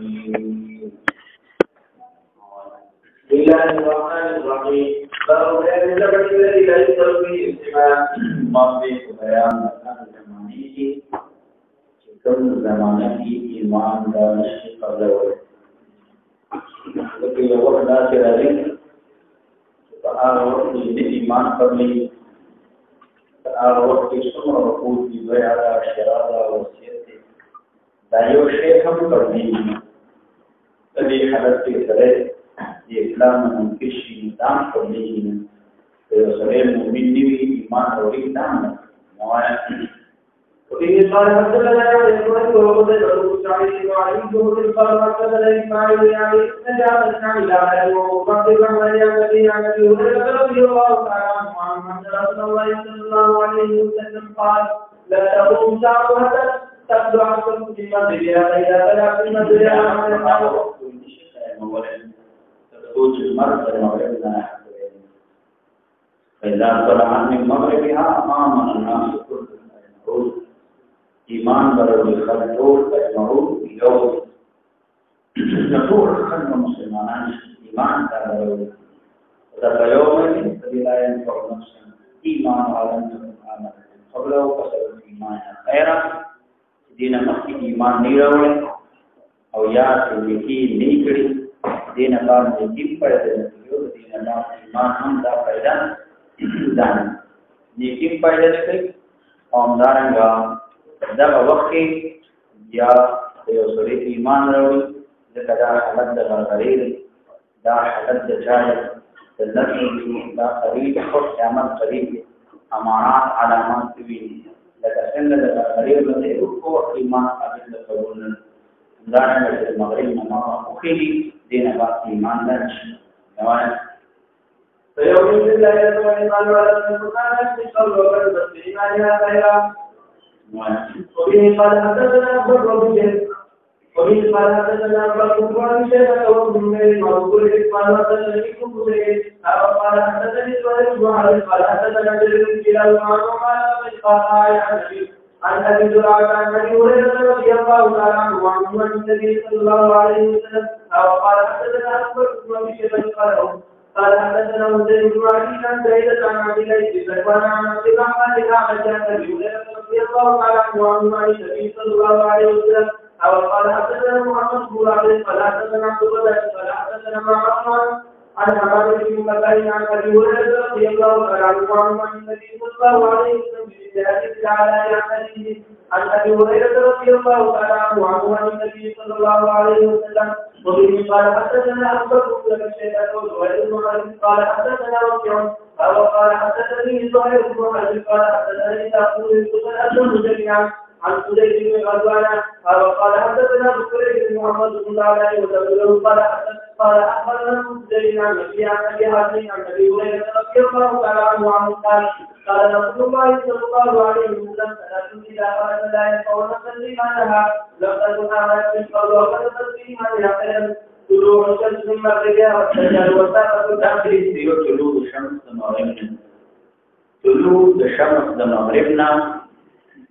الرجيم بسم الله الرحمن الرحيم باب الزمن الذي لا يصل فيه اجتماع ماضي بيان زمانه كم زمانه ایمان دانش قبل لکه یو وخت داسې راځي چې په هغه وخت کې د ایمان قبلې په هغه وخت کې څومره حقوق دي بیع ده شرا ده وصیت دی دا یو شی هم قبلې په دې حالت کې سړی د اسلام نه منکر شي دا هم قبلې نه یو سړی مؤمن نه وي ایمان اوري دا نه نوایه وفي قال حدثنا يقول وقد ذكروا سعيد وعلي بن قال حدثنا اسماعيل يعني نجاة الى وقد ذكر النبي عن ابي هريره رضي الله تعالى عنه عن رسول الله صلى الله عليه وسلم قال لا تقوم ساعه حتى تبدو عنكم في مسجدها فاذا بلغت مسجدها تخرج المرء المغرب فاذا طلع من مغربها امام الناس كلهم ایمان برابر خلطور اجمعو یو نطور خلق مسلمانان ایمان برابر رب یومین فلیلائن فرنسن ایمان عالم سبحانه قبل او قصر ایمان خیرہ دین مخی ایمان نہیں روڑے او یاد لیکی نہیں کری دین بعد لیکی پیدا نکلیو دین بعد ایمان ہم دا پیدا دانا لیکی پیدا نکلی اومدارنگا دا وخت یا یو سړی ایمان راوړي ځکه دا حالت د غرغرې دا حالت د جاهل د نفس دا قریب خو قیامت قریب امارات علامات وی لکه څنګه د غرغرې باندې او ایمان قابل د قبول دا نه د مغرب نه ما خو دینه با ایمان نه نوای فيوم بالله يتوكل على المكان يصلي ويصلي إيمانها خيرا وبه قال حدثنا ابو الربيع وبه قال حدثنا ابو الربيع شيخ وابن المنصور قال حدثني ابن قال حدثني سؤال وعلي قال حدثنا جرير بن هلال قال عن ابي زرعه عن ابي هريره رضي الله تعالى عنه وعن النبي صلى الله عليه وسلم قال حدثنا ابو الربيع قال حدثنا مسلم بن علي عن زيد عن عبد الله بن زكوان عن عبد الرحمن بن عبد الله رضي الله تعالى عنه عن النبي صلى الله عليه وسلم قال حدثنا محمد بن عبد قال حدثنا عبد الله قال حدثنا معمر عن حماد بن مكارم عن ابي هريره رضي الله تعالى عنه عن النبي صلى الله عليه وسلم بذلك تعالى عن ابي هريره رضي الله تعالى عنه عن النبي صلى الله عليه وسلم وبه قال حدثنا ابو بكر بن الشيخ وزهير بن حرب قال حدثنا وكيع قال حدثني زهير بن حرب قال حدثني تاخذ الاسلم جميعا عن سليم بن غزوان قال حدثنا بكر بن محمد بن علي وزهير قال اخبرنا مسلم عن ابي حاتم عن ابي هريره رضي الله تعالى عنه قال رسول الله صلى الله عليه وسلم ثلاث اذا قال لا يقول تسليما لها لم تكن اعمال من قول وقد تسليما لها طلوع الشمس من مغربها والشجر والساقه الاخر طلوع الشمس من مغربنا طلوع الشمس من مغربنا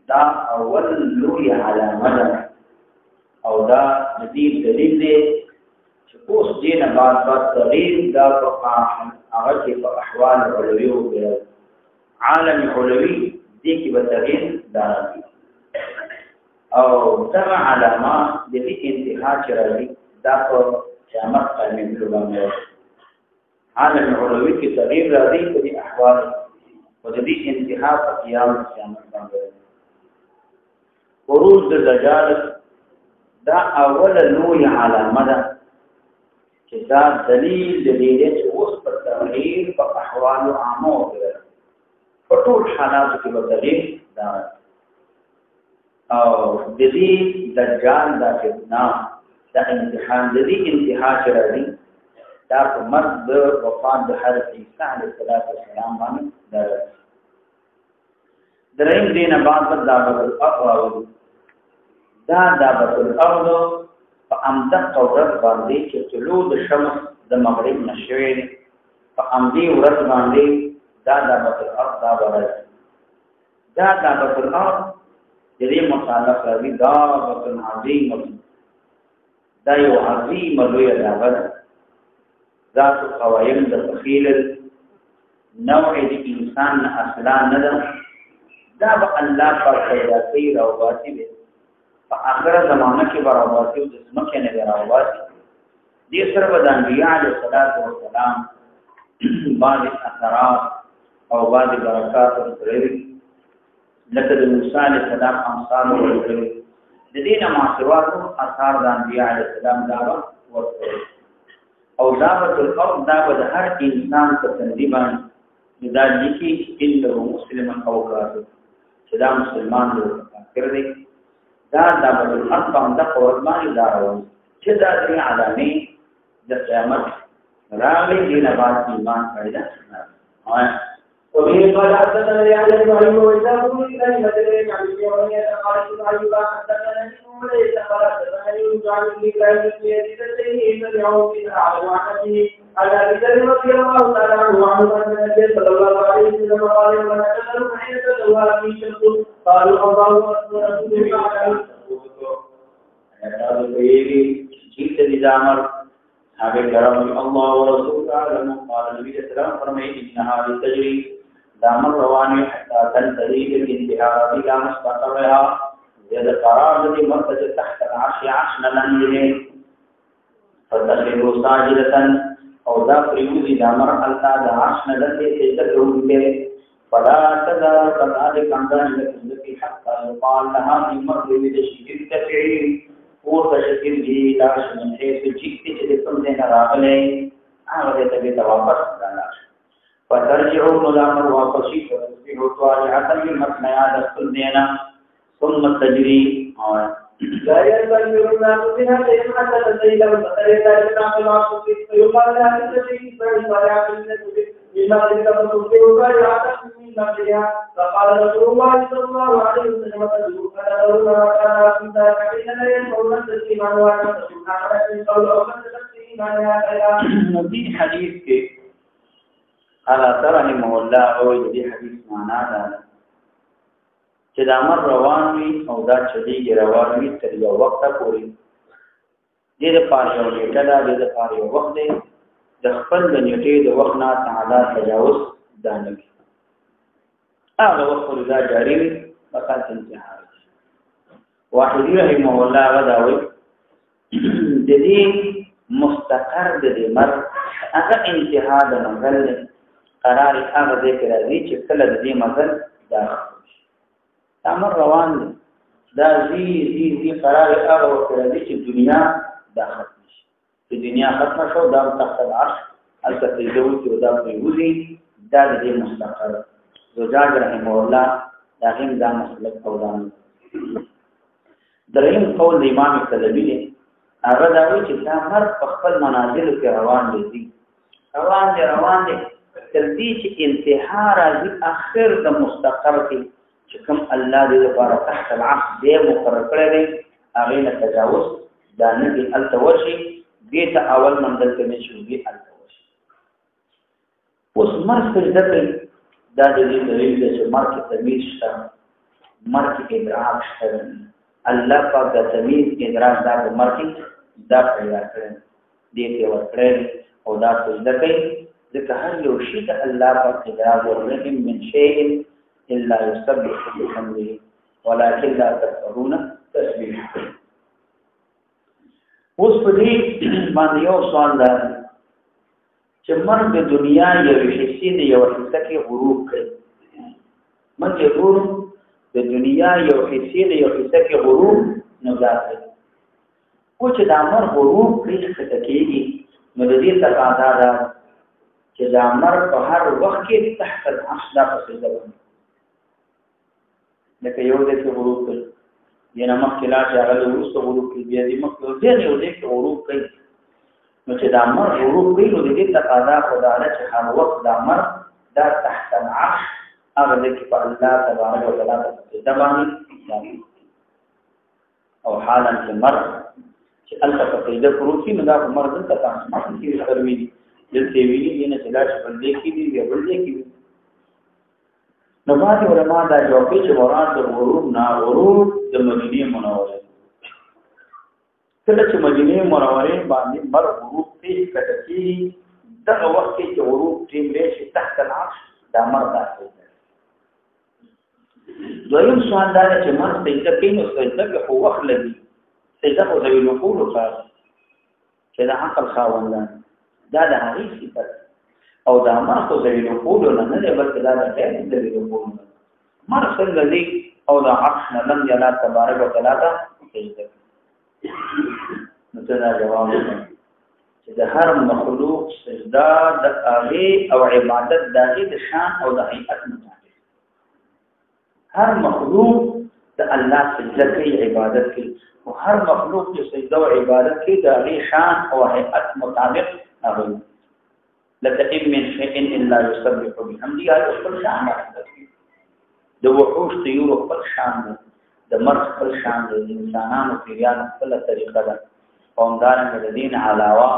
دا اول لوی علامه ده او دا جدید دلیل دی چې اوس دینه بعد تغییر دا په هغه کې په احوال علوي او عالم علوي دي کې به تغییر راځي او دا علامات د دې انتها چې راځي دا په قیامت قائم باندې عالم علوي کې تغییر راځي په دې احوال او د دې انتها په قیامت باندې خروج د دجال دا اول لوی علامه ده چې دا دلیل دی چې اوس په تغییر په احوال عامه وګړي په ټول حالات کې به تغییر دا او د دې دجال دا فتنه دا امتحان د دې انتها چې راځي دا په مرګ د وفات د حضرت عیسی علیه السلام باندې دا دریم دینه بعد دعوت الارض دا دعوت الارض په امده قدرت باندې چې طلوع د شمس د مغرب نشوي په امدي ورځ باندې دا دعوت الارض دا ورځ دا دعوت الارض دې مصالح راځي دعوت عظیمه دا یو عظیم لویه دعوه ده. ذات قوایم د بخیل نوع د انسان اصلا نه ده. دا به الله پاک پیدا کوي راوباسي به په آخره زمانه کې به راوباسي او د ځمکې نه به راوباسي. دې سره به د انبیاء علیه السلام بعض اثرات او بعض برکات ورکړي لکه د موسی علیه السلام امثال ورکړي. د دې نه ماسوات اثار د انبیاء علیه السلام دعوه ورکړي او دعوت الارض دا به د هر انسان په تنظیما دا لیکي انه مسلم او کافر چې دا مسلمان دی او کافر دی. دا دعوت الارض باندې قرباني دارو چې دا د علامه د قیامت راغلي دین بعد ایمان پیدا نه. وبه قال حدثنا علي بن ابي وإسحاق بن مدري عن ابي قال ايوب حدثنا وليس قال حدثنا عن ابن ابراهيم بن يزيد التيمي يدعو الى عواقبه على ذكر رضي الله تعالى عنه ان النبي صلى الله عليه وسلم قال من كفر حين تدعو في شرك قالوا الله اكبر رسول الله هذا كلام الله ورسوله أعلم. قال النبي صلى الله عليه وسلم فرمائے إنها لتجري دامر رواني حتى تنتهي بالانتهاء إلى مستقرها يد قرار الذي مرتج تحت العرش عشنا لنجله فتخذ ساجدة أو ذا فريوزي دامر ألتا دا عشنا لنجله تجدرون به فلا تزال كذلك عندنا لكي حتى يقال لها في مرض بشكل التفعيل اور تشکر دی لاش من حيث جئت چې کوم ځای نه راغلی هغه ته به واپس راځي. فترجعوا مدامر واپسی تصبحوا طالعة بمثنى السنين ثم تجري لا يستكبر الناس بها شيئا حتى تنتهي البصر ذلك عن العصر فيقال لها التي فيصارع في النسب بما ذلك فتصبح طالعة من بعدها. فقال رسول الله صلى الله عليه وسلم فنذرون ما كان في ذلك حين لا ينفعون التسليمان وعلى سبحانه من قول او من تسليمان هكذا. نبي حديث کے اعلی رحمه الله او دې حدیث معنا ده چې د امر روان وي او دا چلیږي روان وي تر یو وخت پورې. دې د پاره یو نیټه ده، دې د پاره یو وخت دی. د خپل د نیټې د وخت نه تعالی تجاوز ده نه کوي. هغه وخت دا جاری وي فقط انتهاء. واحدی رحمه الله غداوي د دې مستقر د دې مر هغه انتها د منزل قرار هغه دې کې راځي چې کله د دې منزل دا امر روان دی. دا زی قرار هغه وخت راځي چې دنیا دا ختم شي. چې دنیا ختم شو دا تحت العرش البته دوی چې دا پریوزي دا د دې مستقر زجاج رحمه الله دا هم دا مسلک قولان. دریم قول د امام طلبی دی هغه دا وایي چې دا مر په خپل منازل کې روان دي روان دي تر دې چې انتها راځي اخر د مستقر کې چې کوم الله دې لپاره تحت العرش دې مقرر کړی دی هغه نه تجاوز دا نه دی التوشي دې ته اول منزل کې نشو دي التوشي. اوس مر سجده کوي دا د دې دلیل دی چې مر کې تمیز شته، مر کې ادراک شته. الله پاک د تمیز ادراک دا د مر کې دا پیدا کړی دې ته ورکړی او دا سجده کوي ځکه هر یو شی د الله پاک ادراک ورنه من شیء الا يسبح بحمده ولكن لا تفقهون تسبيحه. اوس په دې باندې یو سوال ده چې مرګ د دنیا یو حصے دی یو حصہ کې غروب کوي. مرګ غروب د دنیا یو حصے دی یو حصہ کې غروب نه ځي. او چې د امر غروب کې څه کېږي نو د دې تقاضا ده چې د امر په هر وخت کې تحت العرش دا سجده وکړي. لکه یو د غروب کوي ینه مخکې لا چې هغه وروسته غروب کوي بیا دې مخکې یو دې غروب کوي. نو چې د امر غروب کوي نو د دې تقاضا خدا نه چې هر وخت د امر دا تحت العرش هغه د کې په الله تبارک وتعالى سجده باندې او حالا چې مر چې الله په سجده پروتي نو دا مر دلته تاسو کې شروي دي دلته ویلي نه چې لا چې بل دې کې دي یا بل دې کې. نو باندې علماء دا جواب کوي چې مراد د غروب نه غروب د مدینه منوره کله چې مدینه منوره باندې مر غروب ته کټکی دغه وخت کې غروب ټیم لري تحت العرش دا مر داسې دویم سوال دا چې مر سجده کوي نو سجده په وخت لګي سجده په ذوی الوقول خاص چې د عقل خاوندان دا د هغې صفت او دا مر خو ذوی الوقول نه دی بلکې دا د غیر ذوی الوقول مر څنګه دی او د عرش نه لم الله تبارک وتعالى ته سجده نو دا جواب دی چې د هر مخلوق سجده د هغې او عبادت د هغې د شان او د هیئت مطابق هر مخلوق د الله سجده کوي عبادت کوي او هر مخلوق چې سجده او عبادت کوي د هغې شان او هیئت مطابق هغه لکه ان من شیء الا یسبح بحمده هغه خپل شان دی د وحوش طیور خپل شان دی د مرغ خپل شان دی د انسانانو پیریانو خپله طریقه ده او همدارنګه د دین علاوه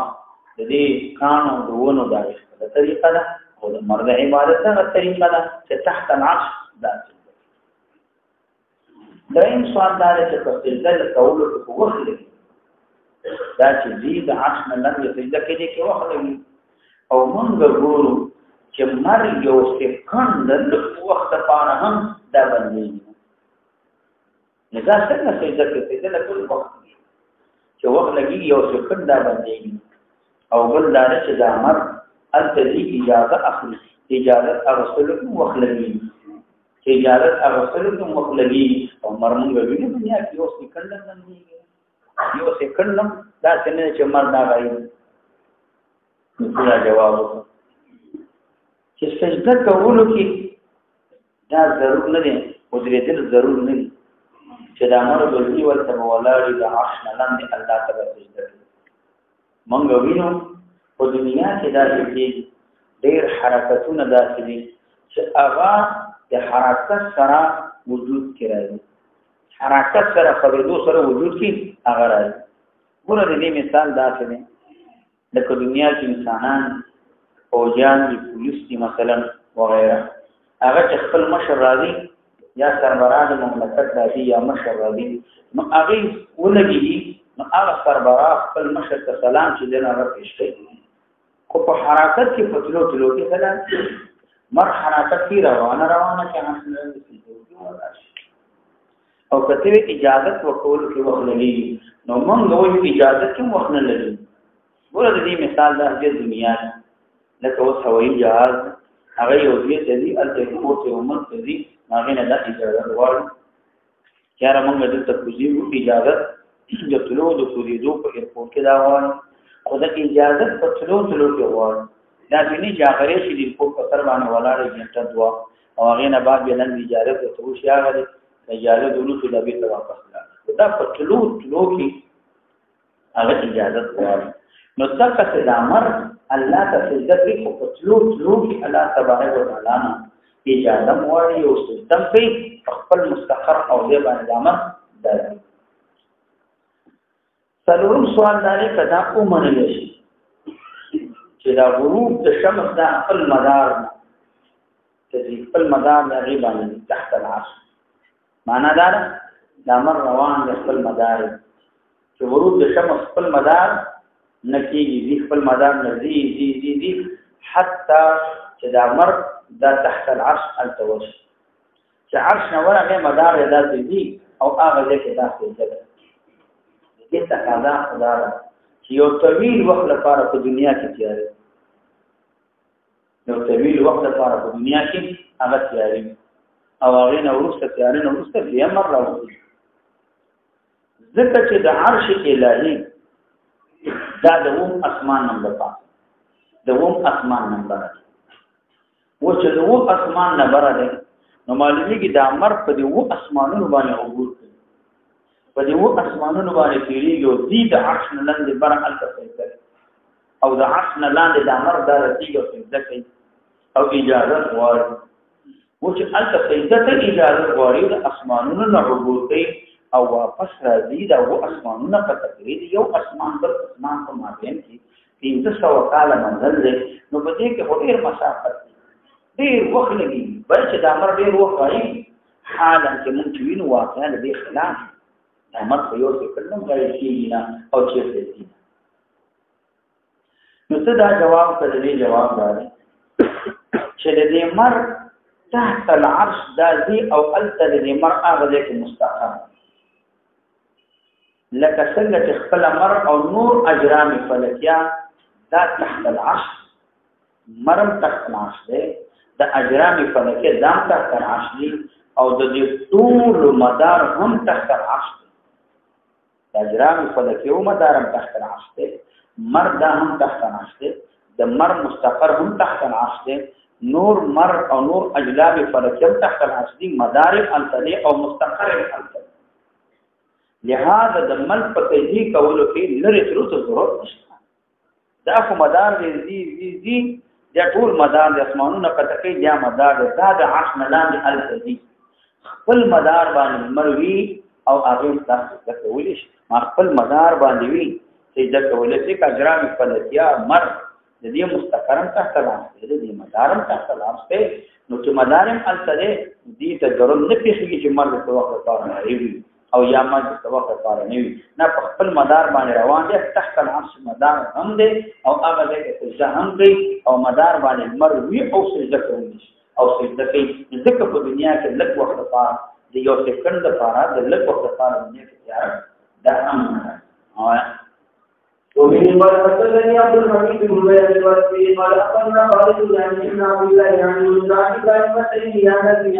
د دې کانو د ونو دا خپله طریقه ده او د مرغ عبادت هغه طریقه ده چې تحت العرش داسې دریم سوال دا دی چې په سجده کولو کې په وخت لګي دا چې دې د عرش نه لاندې سجده کوي کې وخت لګي او موږ ګورو چې مرګ یو سکند د وخت لپاره هم دا بندېږي نو دا څنګه سجده کوي سجده نه ټول وخت چې وخت لګي یو سکند دا بندېږي او بل دا چې دا مرګ هلته دې اجازه اخلي اجازه اخیستلو کې وخت لګي چې اجازت اغوستلو کې وخت لګي او مرمونږ ویني دنیا کې یو سکند هم بندېږي یو سکند هم داسې نه چې مر دا غایي نو دا جواب وکړه چې سجده کولو کې دا ضرور نه دی ودرېدل ضرور نه دی چې دا مر بلکې ورته ولاړې د عرش نه لاندې الله ته سجده کوي موږ وینو په دنیا کې داسې کېږي ډېر حرکتونه داسې دي چې هغه د حرکت سره وجود کې راځي حرکت سره خبرېدو سره وجود کې هغه راځي ګوره د دې مثال داسې دی لکه دنیا کې انسانان فوجیان دي پولیس دي مثلا وغیره هغه چې خپل مشر راځي یا سربراه د مملکت راځي یا مشر راځي نو هغې ولګېږي نو هغه سربراه خپل مشر ته سلام چې دی هغه پېش کوي خو په حرکت کې په تلو کې سلام مر حرکت کی روانه کې او کته اجازت وکول کې وخت لګي نو موږ وایو اجازت کې وخت نه لګي ګوره د دې مثال د دنیا لکه اوس هوایي جهاز هغه یو ځای ته ځي هلته ایرپورټ یو ملک ته ځي هغې نه دا اجازت غواړي یاره موږ دلته کوزیږو اجازت د تلو د کوزېدو په ایرپورټ کې دا غواړي خو د اجازت په تلو کې غواړي دا دني جاغره چې د کو په تر باندې ولاړې جنټه دوا او هغه نه بعد بلن اجازه ته وشي هغه د اجازه دونو ته د بیت واپس راځي دا په تلو کې هغه اجازه غواړي نو څنګه د امر الله ته سجده کوي په تلو کې الله تبارک وتعالى نه اجازه غواړي او سجده کوي خپل مستقر او دې باندې امر درته څلورم سوال دا دی کدا او منل شي چې دا غروب د شمس د خپل مدار چې خپل مدار د غیب باندې تحت العرش معنا دا د امر روان د خپل مدار چې غروب د شمس خپل مدار نکېږي خپل مدار نزي دي حتی چې د امر د تحت العرش التوش چې عرش نه ورغه مدار د دې او هغه ځکه داخل دی دې تقاضا خدا چې یو طویل وخت لپاره په دنیا کې تیارې یو طویل وخت لپاره په دنیا کې هغه تیارې او هغه نه ورسته تیارې نه ورسته بیا مر راوځي ځکه چې د عرش الهي دا د اسمان نمبر 5 د اسمان نمبر و چې د اسمان نمبر ده نو معلومیږي د امر په دې اسمانونو باندې عبور کوي په دې اسمانونو باندې پیریږي او دې د عرش نه لاندې بر الته سجده او د عرش نه لاندې د امر د رسیږي سجده کوي او اجازه غواړي و چې الته سجده ته اجازه غواړي د اسمانونو نه عبور کوي او واپس راځي دا و اسمانونه په تقریر یو اسمان بل اسمان په مابین کې 300 کاله منزل دی نو په دې کې ډېر مسافت ډېر وخت لګي بل چې د امر ډېر وخت وایي حالا چې مونږ وینو واقعا د خلاف مرګ په یو سکند هم غیر کېږي نه او چېرته ځي. نو څه دا جواب کړی؟ جواب دا دی چې د دې مرګ تحت العرش دا ځي او هلته د دې مرګ هغه ځای کې مستقر لکه څنګه چې خپل مرګ او نور اجرام فلکیه دا تحت العرش، مرم تحت العرش دی، د اجرام فلکیه دا تحت العرش دی او د دې ټول مدار هم تحت العرش دی. د اجرام فلکیه مدار هم تحت العرش دی، مر دا هم تحت العرش دی، د مر مستقر هم تحت العرش دی، نور مر او نور اجلاب فلکیه هم تحت العرش دی، مدار التلی او مستقر التلی. لہذا د مل په تجزیه کولو کې لري تر څه ضرورت نشته. دا خو مدار دی دا ټول مدار د اسمانونو کته کې یا مدار دا د عرش نه لاندې التلی خپل مدار باندې مروي او هغه تاسو ته ویل شي ما خپل مدار باندې وی چې دا کولای شي کاجرام فلکیا مر د دې مستقرم تحت العرش د دې مدارم تحت العرش ته نو چې مدارم التلی دې ته ضرورت نه پیږي چې مر په وخت باندې وي او یا ما د وخت لپاره نه وي نه په خپل مدار باندې روان دي تحت العرش مدار هم دي او هغه دې سجده هم کوي او مدار باندې مر وی او سجده کوي او سجده کوي ځکه په دنیا کې لږ وخت لپاره د یو سکند لپاره د لږ وخت لپاره دنیا کې تیار دا هم ومن قال حدثني عبد الحميد بن زيد الواسطي قال اخبرنا خالد بن عبد الله يعني ذلك كلمتين يا نبي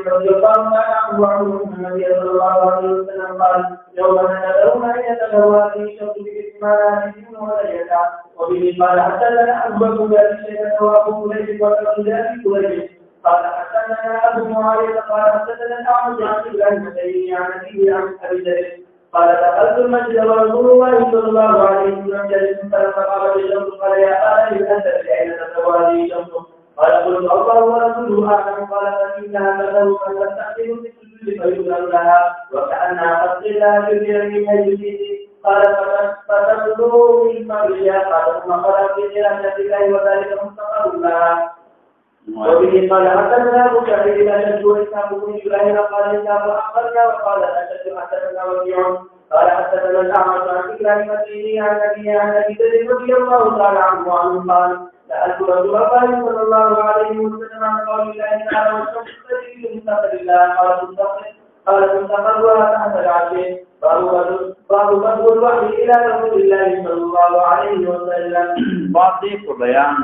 رضي الله عنه وعن النبي صلى الله عليه وسلم قال يوم تدعون ان يتلوى في شرط باستثمارات وليك وبه قال حدثنا ابو بكر بن شيبه وابو ليث وابن كليب قال حدثنا ابو معاويه قال حدثنا الاعمش عن كلمتين يا نبي عن ابي ذر قال دخلت المسجد ورسول الله صلى الله عليه وسلم جالس فقال الشمس قال يا آل أنت أين تتوى هذه الشمس؟ قال قلت الله ورسوله أعلم قال فإنها تذهب من تستخدم في السجود فيؤذن لها وكأنها قد قيل لها كثيرا من حيث قال فتبدو من قبلها قال ثم قال في خلافة الله وذلك مستقر لها. وبه قال حدثنا ابو سعيد بن اشد واسحاق بن ابراهيم قال اسحاق اخبرنا وقال اشد حدثنا وكيع قال حدثنا الاعمش عن ابراهيم الديني عن ابي ذر رضي الله تعالى عنه وعنه قال سالت رسول الله صلى الله عليه وسلم عن قول الله تعالى والشمس تجري لمستقر الله قال مستقرها تحت العرش باب بدء الوحي الى رسول الله صلى الله عليه وسلم. بعض بیان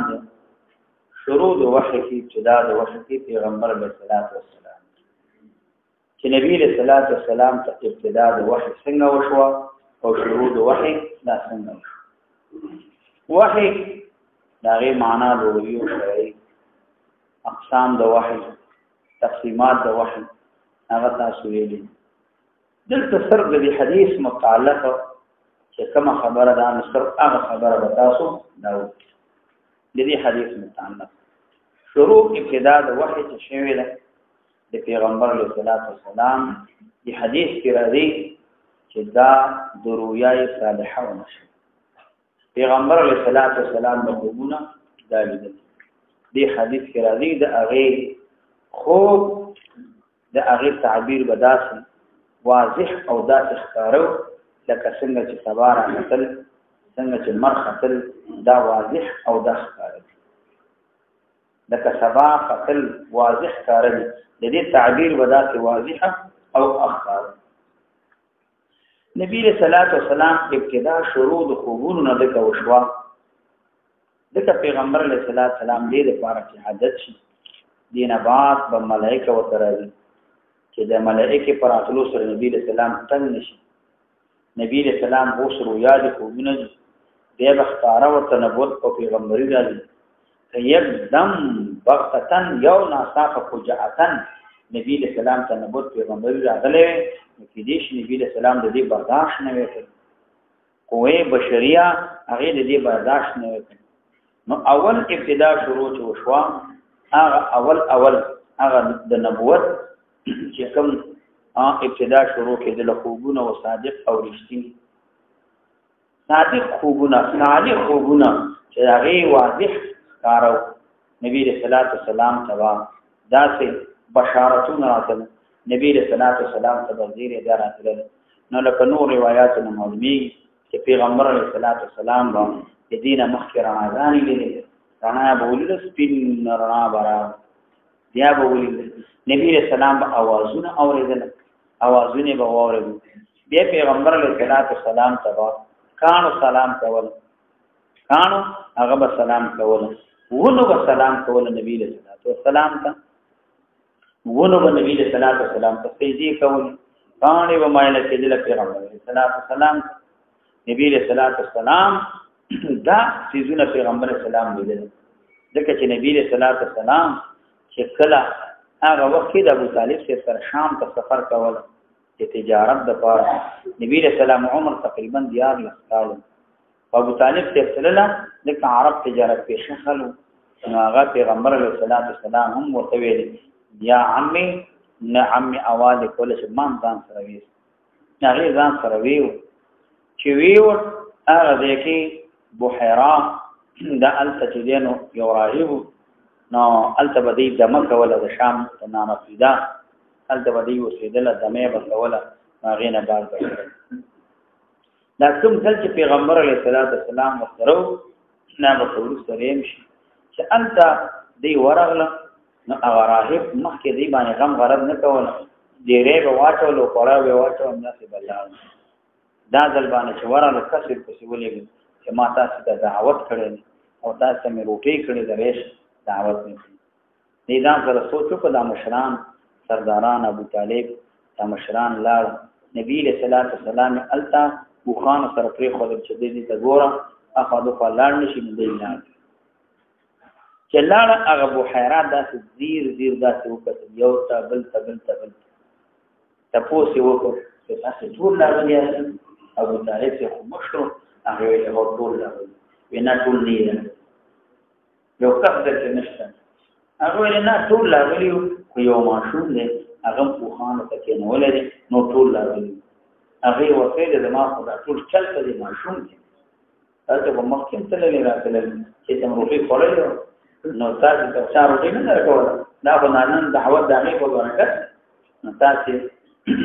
شروع د وحی کی ابتدا د وحی کی پیغمبر علیہ الصلوۃ والسلام چې نبی علیہ الصلوۃ والسلام ته ابتدا د وحی څنګه وشو او شروع د وحی دا څنګه وشو. وحی دا غي معنا لري او شرعي اقسام د وحی تقسیمات د وحی هغه تاسو ویلي دلته صرف د حدیث متعلق چې کوم خبره ده نو صرف هغه خبره به تاسو دا د دې حدیث متعلق شروع ابتدا د وحی چې شوی ده د پیغمبر علیه الصلاۃ والسلام د حدیث کې راځي چې دا د رؤیای صالحه ونشي پیغمبر علیه الصلاۃ والسلام د خوبونه دا لیدل د حدیث کې راځي د هغه خوب د هغه تعبیر بداس واضح او داس ښکارو لکه څنګه چې سبا راغتل څنګه چې مرخصل دا واضح او دا ښکاري لکه سبا خطل واضح ښکاري د دې تعبیر بداس واضحه او اخبار. نبی صلی الله علیه وسلم ابتدا شروع د خوبونو نه د کوشوا د پیغمبر علیه السلام دې لپاره چې عادت شي دینه بعد به ملائکه وترازي چې د ملائکه پر اتلو سره نبی صلی الله علیه وسلم تنگ نشي. نبی صلی الله علیه وسلم اوس رویا د خوبونه دې بختاره ورته نبوت او پیغمبري راځي یکدم بغتتن یو ناصافه فجعتن نبی صلی الله علیه وسلم ته نبوت پیغمبري راغله نو کې دې شي نبی صلی الله علیه وسلم د دې برداشت نه وکړ قوه بشریه هغه د دې برداشت نه وکړ. نو اول ابتدا شروع وشو هغه اول هغه د نبوت چې کوم ابتدا شروع کې د خوبونه او صادق او رښتینی صادق خوبونه صالح خوبونه چې هغه واضح کارو نبی رسول الله صلی الله علیه وسلم داسې بشارتونه راځي نبی رسول الله صلی الله علیه وسلم ته وزیر اداره کړل نو لکه نور روایتونه معلومي چې پیغمبر علیه الصلاۃ والسلام د دینه مخکې رڼاګانې لیدلې، رڼا به ولیدل، سپین رڼا به راغله، بیا به ولیدل نبی علیه السلام به اوازونه اورېدل، اوازونه به واورېدل، بیا پیغمبر علیه الصلاۃ والسلام ته به کانو سلام کول، کانو هغه به سلام کول، ونو به سلام کول نبی علیه الصلاۃ والسلام ته، ونو به نبی علیه الصلاۃ والسلام ته سجدې کول، کانې به مایله کېدل پیغمبر علیه الصلاۃ والسلام ته، نبی علیہ الصلوۃ والسلام دا سيزونه پیغمبر اسلام لیدل، ځکه چې نبی علیہ الصلوۃ والسلام چې کله هغه وخت د ابو طالب سره شام ته سفر کول د تجارت لپاره، نبی علیہ السلام عمر تقریبا 14 کال، ابو طالب سره د عرب تجارت پیښه خلو، هغه پیغمبر علیہ الصلوۃ والسلام هم ورته ویل یا عمي نه عمي اواز کول چې مان ځان سره وي، هغه ځان سره ویو چې ویور هغه ځکه بحیرا د التجدینو یو راهب نو التبدی دمه کوله د شام ته نامه پیدا، التبدی وسیدله دمه بوله هغه نه بار دا کوم ځل چې پیغمبر علیه الصلاۃ والسلام وسره نه به ټول سره شي چې انت دی ورغله نو هغه راهب مخکې دی باندې غم غرض نه کوله، ډیرې به واچول او پړاو به واچول نه سی بلال دا ځل باندې چې ورانه کسر پسې ولېږي چې ما تاسو ته دعوت کړې او تاسو مې روټي کړې دریش دعوت مې کړې دا سره سوچو په د مشران سرداران ابو طالب د مشران لاړ نبی له صلوات والسلام التا بوخان سره پرې خو چې دې ته ګوره اخذ په لاړ نشي دې نه چې لاړ هغه بحیرا داسې زیر داسې وکړ یو تا بل تاسو وکړو تاسو ټول لاړ ابو طالب سے مشرو هغه له ټول راغلی وینا ټول نه یو کفر کې نشته هغه نه ټول راغلی خو یو ماشوم دی هغه په خانه کې نه ولري نو ټول راغلی هغه ورته د ما خدا ټول چل کړي ماشوم دی تاسو په مخکې تللی راځل چې تم روټي خورئ نو تاسو ته چا روټي نه راکول دا په نن دعوت دغه په برکت نو تاسو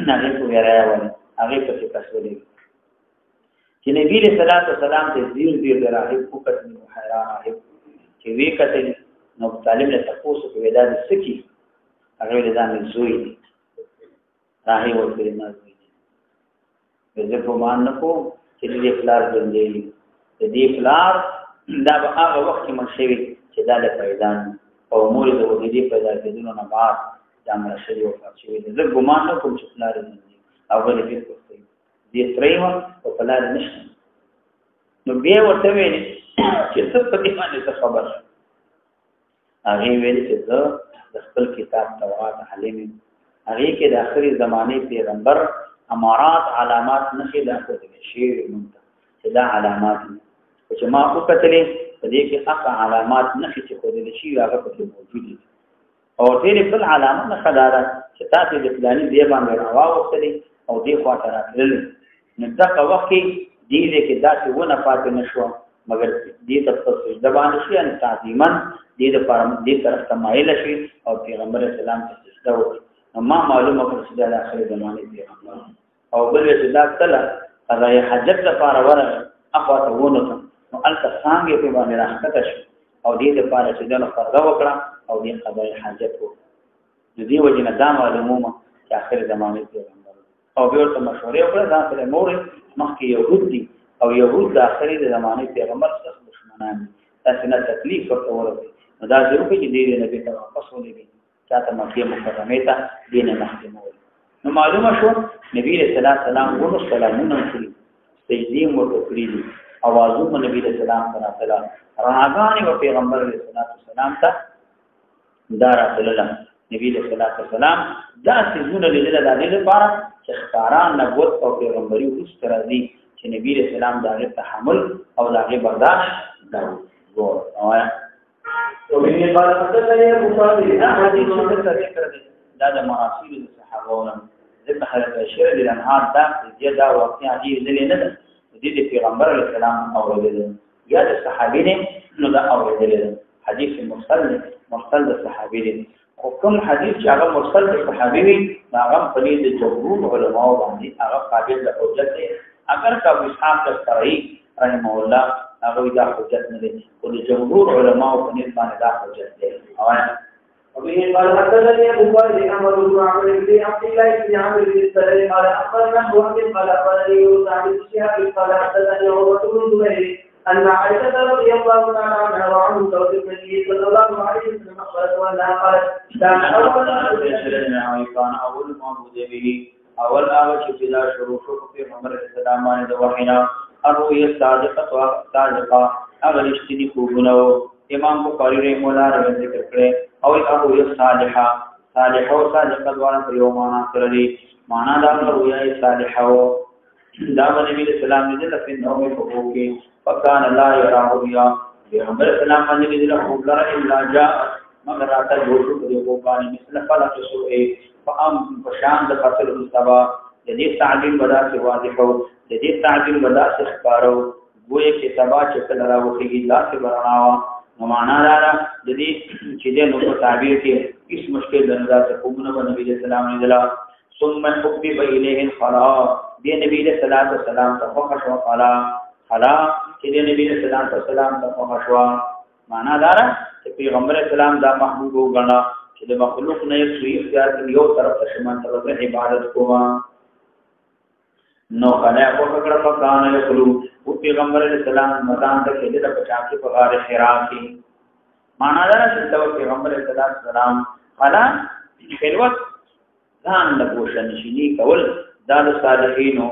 نه په یاره هغه په تاسو چې نبی له صلوات والسلام ته زیر راهب وکړ نو حیران راهب چې وی کتل نو طالب له تاسو په ودا د سکی هغه له ځان زوی راهب ورته نه زوی دې په مان نه کو چې دې فلار باندې دې فلار دا هغه وخت کې مرشوي چې دا له پیدان او امور د وګړي پیدا کېدونو نه بعد دا مرشوي او فاشوي دې ګمان نه کوم چې فلار دې او ولې دې کوي دې تریمه او فلار نشته نو بیا ورته ویل چې څه په دې باندې خبر هغه ویل چې د خپل کتاب تورات حلیم هغه کې د اخري زمانه پیغمبر امارات علامات نشي داخله شي مونته چې دا علامات چې ما په کتلې په دې کې هغه علامات نشي چې خو دې شي هغه په موجود دي او دې په علامات نه خداره چې تاسو د پلاني دی باندې راوځلې او دې خواته راغلل نو دا وخت کې دې کې دا څه ونه پاتې نشو مگر دې تاسو د باندې شي ان تعظیمن دې د پرم دې طرف تمایل شي او پیغمبر اسلام ته سجده وکړي ما معلومه کړ چې د اخر زمانه پیغمبر او بل چې دا کله قضای حاجت لپاره ورغ اخواته ونه نو الته څنګه په باندې راځته شي او دې لپاره چې دا فرض وکړه او دې قضای حاجت وکړه دې وجنه دا معلومه چې اخر زمانه پیغمبر او بیا ته مشورې وکړه دا سره مور مخکې يهود دي او يهود د اخري د زمانه پیغمبر سره دشمنان دي تاسو نه تکلیف ورته ورته نو دا ضروري چې دې نبی ته واپس ولېږي چاته مکه مکرمه ته دین محکمه نو معلومه شو نبی رسول الله سلام ورو سلامونه کړی سجدي مو وکړي اوازونه نبی رسول الله صلی الله علیه وسلم راغاني او پیغمبر رسول الله سلام ته دار رسول الله نبی رسول الله سلام دا سجدونه لیدل د دې لپاره چې ښکاران نبوت او پیغمبري اوس راځي چې نبی رسول الله دغه تحمل او دغه برداشت دا ګور اوه تو به بعد حدثني ابو صالح حدیث ذکر دی دا د مراسل الصحابه ذکر حضرت عائشہ رضی الله عنها دا دا واقعي دی نه ده د پیغمبر علیه السلام اوریدل یا د صحابي نه نو دا اوریدل حدیث مرسل د صحابي دی حکم حدیث چې هغه مرسل د صحابي وي هغه په دې د جمهور علماء باندې هغه قابل د حجت دی اگر کا اسحاق الشرعي رحمه الله هغه دا حجت نه دی او د جمهور علماء په دې باندې دا حجت دی وبه قال حدثني ابو بكر عمر بن عمرو بن عبد الله بن عمرو بن سليم قال اخبرنا محمد قال اخبرني سعد بن شهاب قال حدثني عروه بن زبير ان عائشه رضي الله تعالى عنها وعن زوج النبي صلى الله عليه وسلم اخبرت انها قالت كان اول معبود به اول هغه چې بلا شروع شو په پیغمبر اسلام باندې د وحینا الرؤيا الصادقه هغه رښتینی خوبونه امام بخاری رحمه الله ذکر کړي او الرؤيا الصالحه صالحه او صادقه دواړه په یو معنا سره دي معنا دا رؤيا صالحه دا نبی اسلام دې د نومي په کې فکان لا يرى رؤيا پیغمبر اسلام باندې دې له خوب لره الا جاء مگر راته جوړو دې په باندې مثل فلک سوء فام بشان د قتل الصبا د دې تعلیم ودا سے واضح او د دې تعلیم ودا سے ښکارو ګویا کې سبا چې کله راوخیږي لا سے برناوا نو معنا دا د دې چې د نو په تعبیر کې هیڅ مشکل نه ده چې کومه نبی اسلام نه دلا ثم حبب الیه الخلا دې نبی صلی الله ته فخش وقلا خلا چې د نبی صلی الله ته فخش وا معنا دا چې پیغمبر اسلام دا محبوب وګڼه چې د مخلوق نه یې اختیار کړي یو طرف ته شمال طرف عبادت کوما نو کنه په کړه په کان له کلو او پیغمبر اسلام مدان ته کې د پچا کې په غار حرا کې معنا دا چې پیغمبر اسلام خلا خلوت ځان د پوښتنې شي کول دا د صالحینو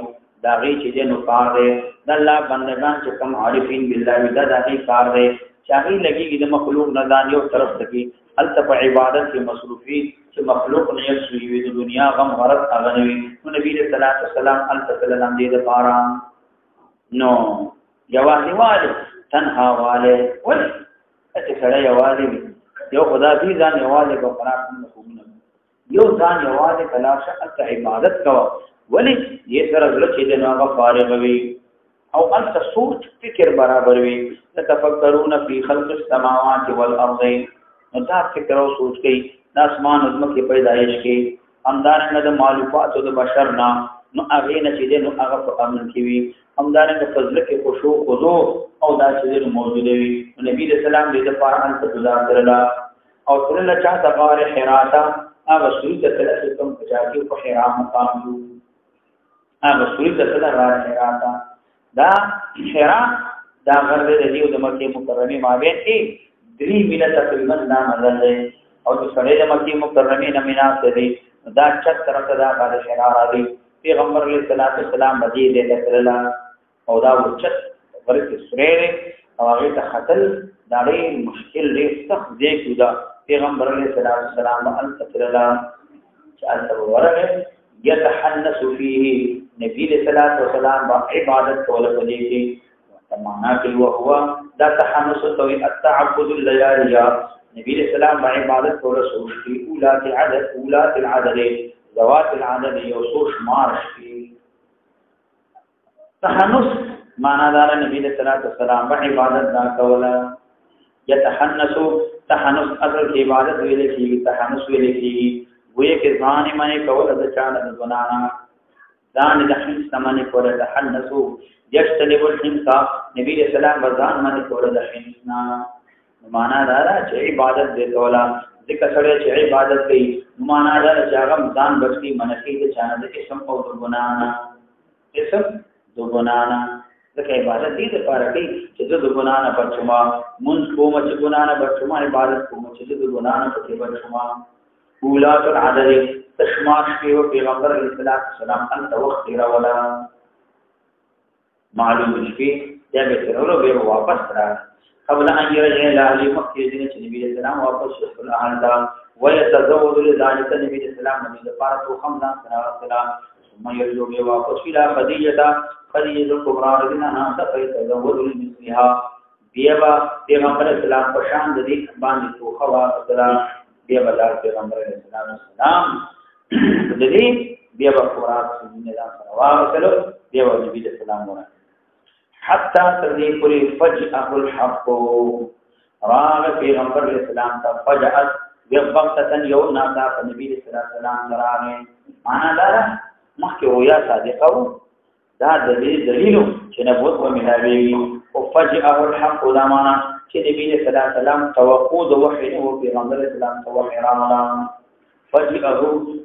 دا غي چې نو کار دی د الله بندگان چې کوم عارفین بالله دا د کار دی چاہی لگی د مخلوق نزان یو طرف تکي التف عبادت کې مصروفي چې مخلوق نه یسوي د دنیا غم غرض اغنوي نو نبی صلی الله علیه وسلم التف لم دې د پارا نو یوازې والي تنها والي ول اته سره یوازې یو خدا دې ځان یوازې په قرآن نه کومه یو ځان یوازې تلاشه الت عبادت کوا ولی یہ سره زړه چې د ناغه فارغ وي او انت سوچ فکر برابر وي تفکرون فی خلق السماوات والارض دا فکر او سوچ کوي د اسمان او زمکه پیدایش کې همدارنګ د معلومات او د بشر نه نو هغه نه چې نو هغه په امن کې وي همدارنګ فضل کې خشوع خضوع او دا چې موجود وي نبی رسول الله دې لپاره انت دعا کړلا او ټول چا د غار حراتا هغه سوري د ثلاثه کوم چې په حرا مقام هغه سوري د ثلاثه غار حراتا دا حرا دا غر دې دیو د مکه مکرمه مابین کې 3 میله تقریبا نام راځي او د سړی د مکه مکرمه نه مینا دي دا چت طرف دا غار حرا راځي پیغمبر علیہ السلام مدینه دې تللا او دا وچت ورته سره او هغه ته خطل دا ډېر مشکل دی سخت دی دا پیغمبر علیہ السلام ان تللا چې ورغه يتحنس فيه نبی علیہ السلام با عبادت کوله په دې کې معنا کې هو دا تحنس تو التعبد الليالي نبی علیہ السلام با عبادت کوله سوشتي اولات العدد ذوات العدد یو سوش مارش کی تحنس معنا دار نبی صلی الله علیه وسلم په عبادت دا کولا يتحنس تحنس اصل کی عبادت ویل کی تحنس ویل کی وې کې ځان یې کوله د چانه د بنانا ځان د حنس باندې کوله د تحنس یشتلب الحنس نبی صلی الله علیه وسلم باندې کوله د حنس معنا دار چې عبادت دې کولا ذکر سره چې عبادت کوي معنا دا چې هغه ځان بچي منکی د چانه د اسم او د ګنانا اسم د ګنانا ځکه عبادت دې لپاره کوي چې د ګنانا بچما مون کوم چې ګنانا بچما عبادت کوم چې د ګنانا په بچما اولات العدد تشمار شپې او پیغمبر علیه السلام انت وخت ولا معلوم شپې دا به ترورو به واپس راځي قبل ان يرجع الى اهل مكه دين النبي صلى الله عليه وسلم واپس شو الله ويتزود لذلك النبي صلى الله عليه وسلم لپاره تو خمسه سلام ثم يرجع واپس الى خديجه الكبرى رضي الله عنها فيتزود لمثلها بيبا پیغمبر اسلام په شان د دې باندې تو خوا سلام بيبا لار پیغمبر اسلام د دې بيبا قران سنت سره واغسلو بيبا نبی اسلام ورته حتى تذيق فجأه الحق راغ پیغمبر اسلام ته فجأت بیا وختن یو نادا نبی صلی الله علیه وسلم راغی معنا دا مخکې ویا صادقه وو دا دلیل چې نبوت و ملاوي او فجأه الحق دا معنا چې نبی صلی الله علیه وسلم توقع د وحی او پیغمبر اسلام توحی راغلا فجأه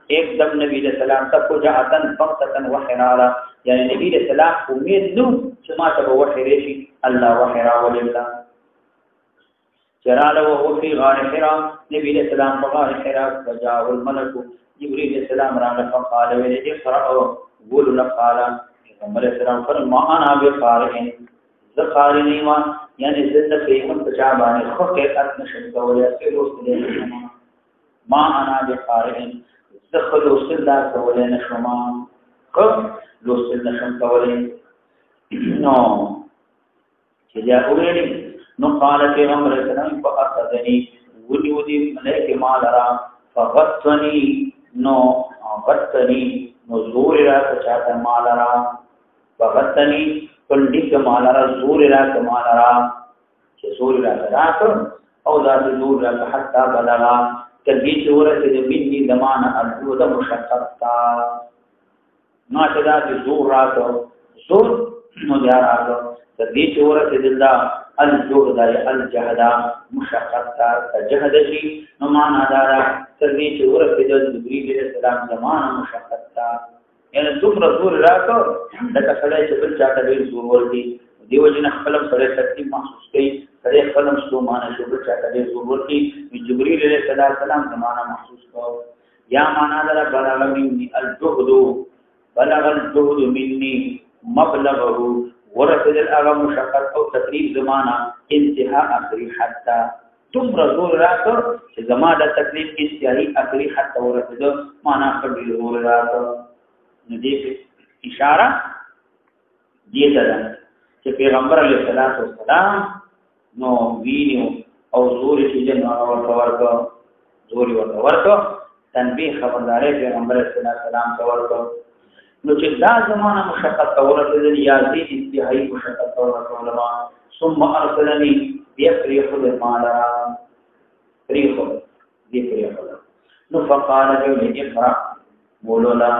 एकदम نبی صلی الله علیه وسلم ته فجأتن وختن وحی راغلا یعنی نبی صلی الله علیه وسلم امید نو چې ما ته وحی راشي الله وحی راولله چراله وهو في غار حراء نبی علیہ السلام په غار حراء وجاء الملك جبريل علیہ السلام راغله فقال اقرأ قول قال پیغمبر اسلام فرما انا بقارئ ذقار نیما یعنی زنده پیغمبر بچا باندې خو کې ات نشم کولای چې لوستل ما انا بقارئ ذخر لوستل دا کولای نشم خو لوستل نشم کولای نو چې دا اورېږي نو قال پیغمبر اسلام فاخذني ودي ملائکه مالرا فغتني نو غتني زور را چاته مالرا فغتني پندیک مالرا زور را مالرا چې زور را راکړ او دا زور را حتی بلغا کدی صورت دې مني زمانہ الجود مشقت تا ما تدا زور راکړ زور نو دا راکړ کدی صورت دې الجهد الجهد مشقت جهد شي نو معنا دارا ترني چې ورته د جبريل عليه السلام زمانه مشقت تا یعنی دومره زور راکو لکه سړی چې بل چاته ډېر زور ورتي دیو جن خپل سره تکلیف محسوس کوي سړی خپل مسلمانه شو بل چاته ډېر زور ورتي جبريل عليه السلام زمانه محسوس کو یا معنا دارا بلغ مني الجهد مني مبلغه ورسد الاغا مشقت او تقریب زمانہ انتہا اخری حتی تم رسول راکر چې زمان دا تقریب انتہایی اخری حتی ورسد مانا قبل زور راکر ندیف اشارہ دیتا دا چې پیغمبر علیہ السلام نو وینیو او زوری چیزن زوری ورکو تنبیح خبرداری پیغمبر علیہ السلام ورکو نو چې دا زمانہ مشقت اورته یا دې انتهایی مشقت اورته علماء ثم ارسلني بيفريق المال فريق نو فقال له اقرا مولا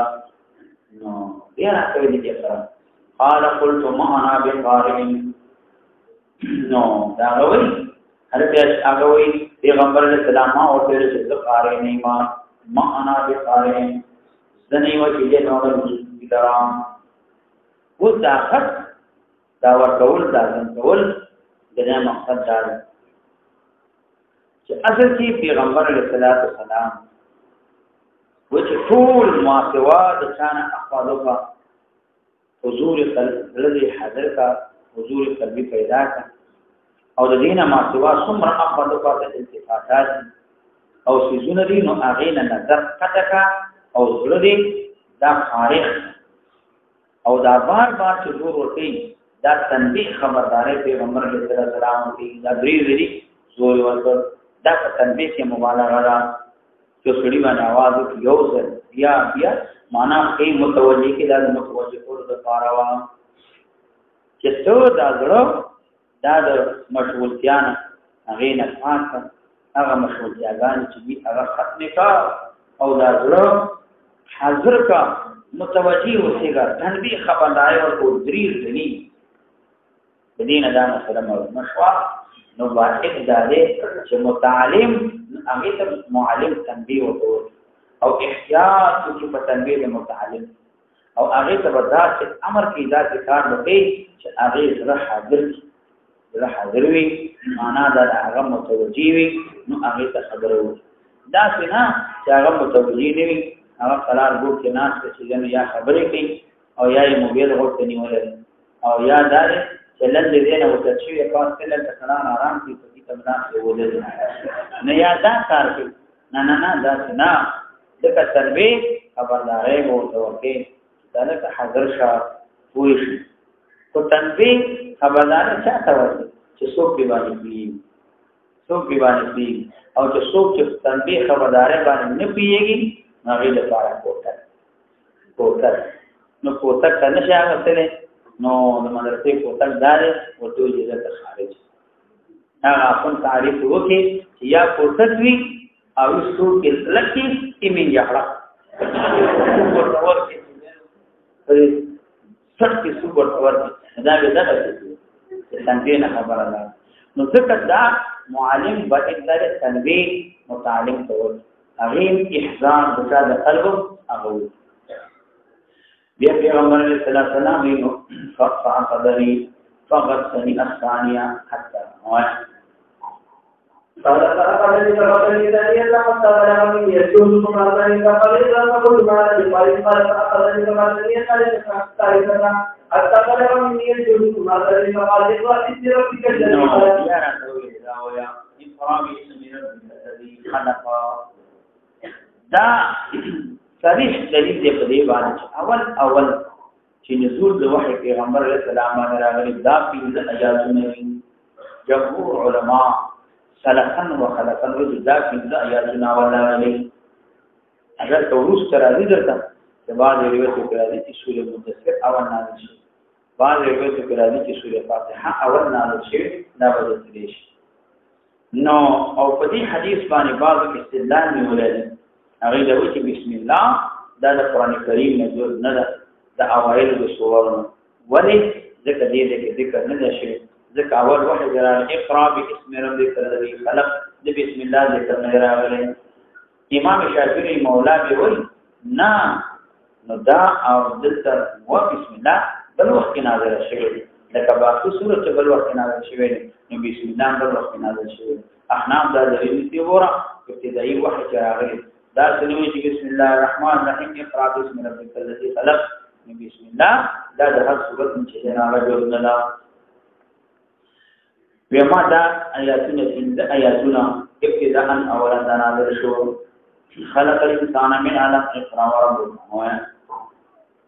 نو بیا راځي دې اقرا قال قلت ما انا بقارئ نو دا غوي هرته هغه وی پیغمبر علیہ السلام او ته چې قارئ نه ما انا بقارئ ځنی و چې نو درام و دا خط دا ورکول دا څنګهول دغه مقصد دا چې اصل کې پیغمبر علیه السلام و چې ټول ماسوا د شان احوالو کا حضور قلبي حاضر کا حضور قلبي پیدا کا او د دینه ماسوا څومره احوالو کا التفاتات او سيزونه دي نو هغه نه نظر کټکا او زړه دي دا خارق او دا بار چې زور ورته دا تنبیه خبرداري پیغمبر علیه السلام دی دا بری زور ورته دا تنبیه کې مبالغه را چې سړي باندې आवाज یو ځل بیا معنا کې متوجي کې دا متوجي کول د پاره چې څو دا غړو دا د مشغولتيان هغه نه پات هغه مشغولتيان چې هغه ختم کا او دا غړو حاضر کا متوجی اوسېګا تنبیه خبرداري او دلیل دني بدین ادا مسلم او مشوا نو واحد داده چې متعلم هغه ته معلم تنبیه وکړي او احتیاط چې په تنبیه متعلم او هغه ته ودات امر کې ذات کار وکړي چې هغه زړه حاضر وي معنا دا هغه متوجی وي نو هغه ته خبره وي دا څنګه چې هغه متوجی نه وي هغه قرار بو کې ناس چې جن یا خبرې کوي او یا یې موبایل ورته نیول او یا دار چې لږ دې نه وته چې په خپل ځان آرام کې په دې تمنا کې ولې نه یا دا کار کوي نه دا نه دغه تنبیه خبرداري ورته ورکې دا نه حاضر شاه وې شي تو تنبیه خبرداري چاته ورته چې څوک دی باندې او چې څوک چې تنبیه خبرداري باندې نه پیږي هغه لپاره کوتک نو کوتک څنګه شاګه سره نو د مدرسې کوتک دار ورته یې د خارج هغه خپل تعریف وکي چې یا کوتک وی او څو کې لکه ایمین یحړه ورته ورته څټ کې څو ورته ورته دا به دا څنګه نه خبره ده نو ځکه دا معلم بدل تنبیه متعلم ته اغیم احزان بچا د قلب هغه بیا پیغمبر علیہ السلام وینو فقدنی فغسنی الثانیه حتى قال فقدني ذلك الله تعالى من يسوع ما ذلك فقال فقل ما ذلك قال فقدني ذلك حتى قال من يسوع ما ذلك قال واستر بك الجنه يا رسول الله يا إكرام اسم ربك الذي خلق دا صریح دلیل دی په دې باندې اول چې نزول د وحی پیغمبر علیه السلام باندې راغلی دا په آیاتونه جمهور علما سلفن و خلفن دا په آیاتونه ولاغلی اگر توروس ترازی درته د بعض روایت کې راځي چې سورې مدثر اول نازل شي بعض روایت کې راځي چې سورې فاتحه اول نازل شي دا وځي نو او په دې حدیث باندې بعض استدلال نیولل هغه د وچ بسم الله دا د قران کریم نزول نه ده د اوایل د سورونو ولی ذکر دې کې ذکر نه ده شي ذکر اول وحی راغلی اقرا باسم ربک الذی خلق د بسم الله ذکر نه راغلی امام شافعی مولا به وی نه نو دا او دلته و بسم الله بل وخت نازل شوی لکه باقي سورته بل وخت نازل شوی نو بسم الله بل وخت نازل شوی احناف دا دلیل دی ورا ابتدایي وحی راغلی دا سنوي چې بسم الله الرحمن الرحیم اقرا بسم ربک الذی خلق بسم الله دا د هر صورت چې راغلی جوړ نه وما دا آیاتونه ابتداء اولا دا نازل شو خلق الانسان من علق اقرا وربك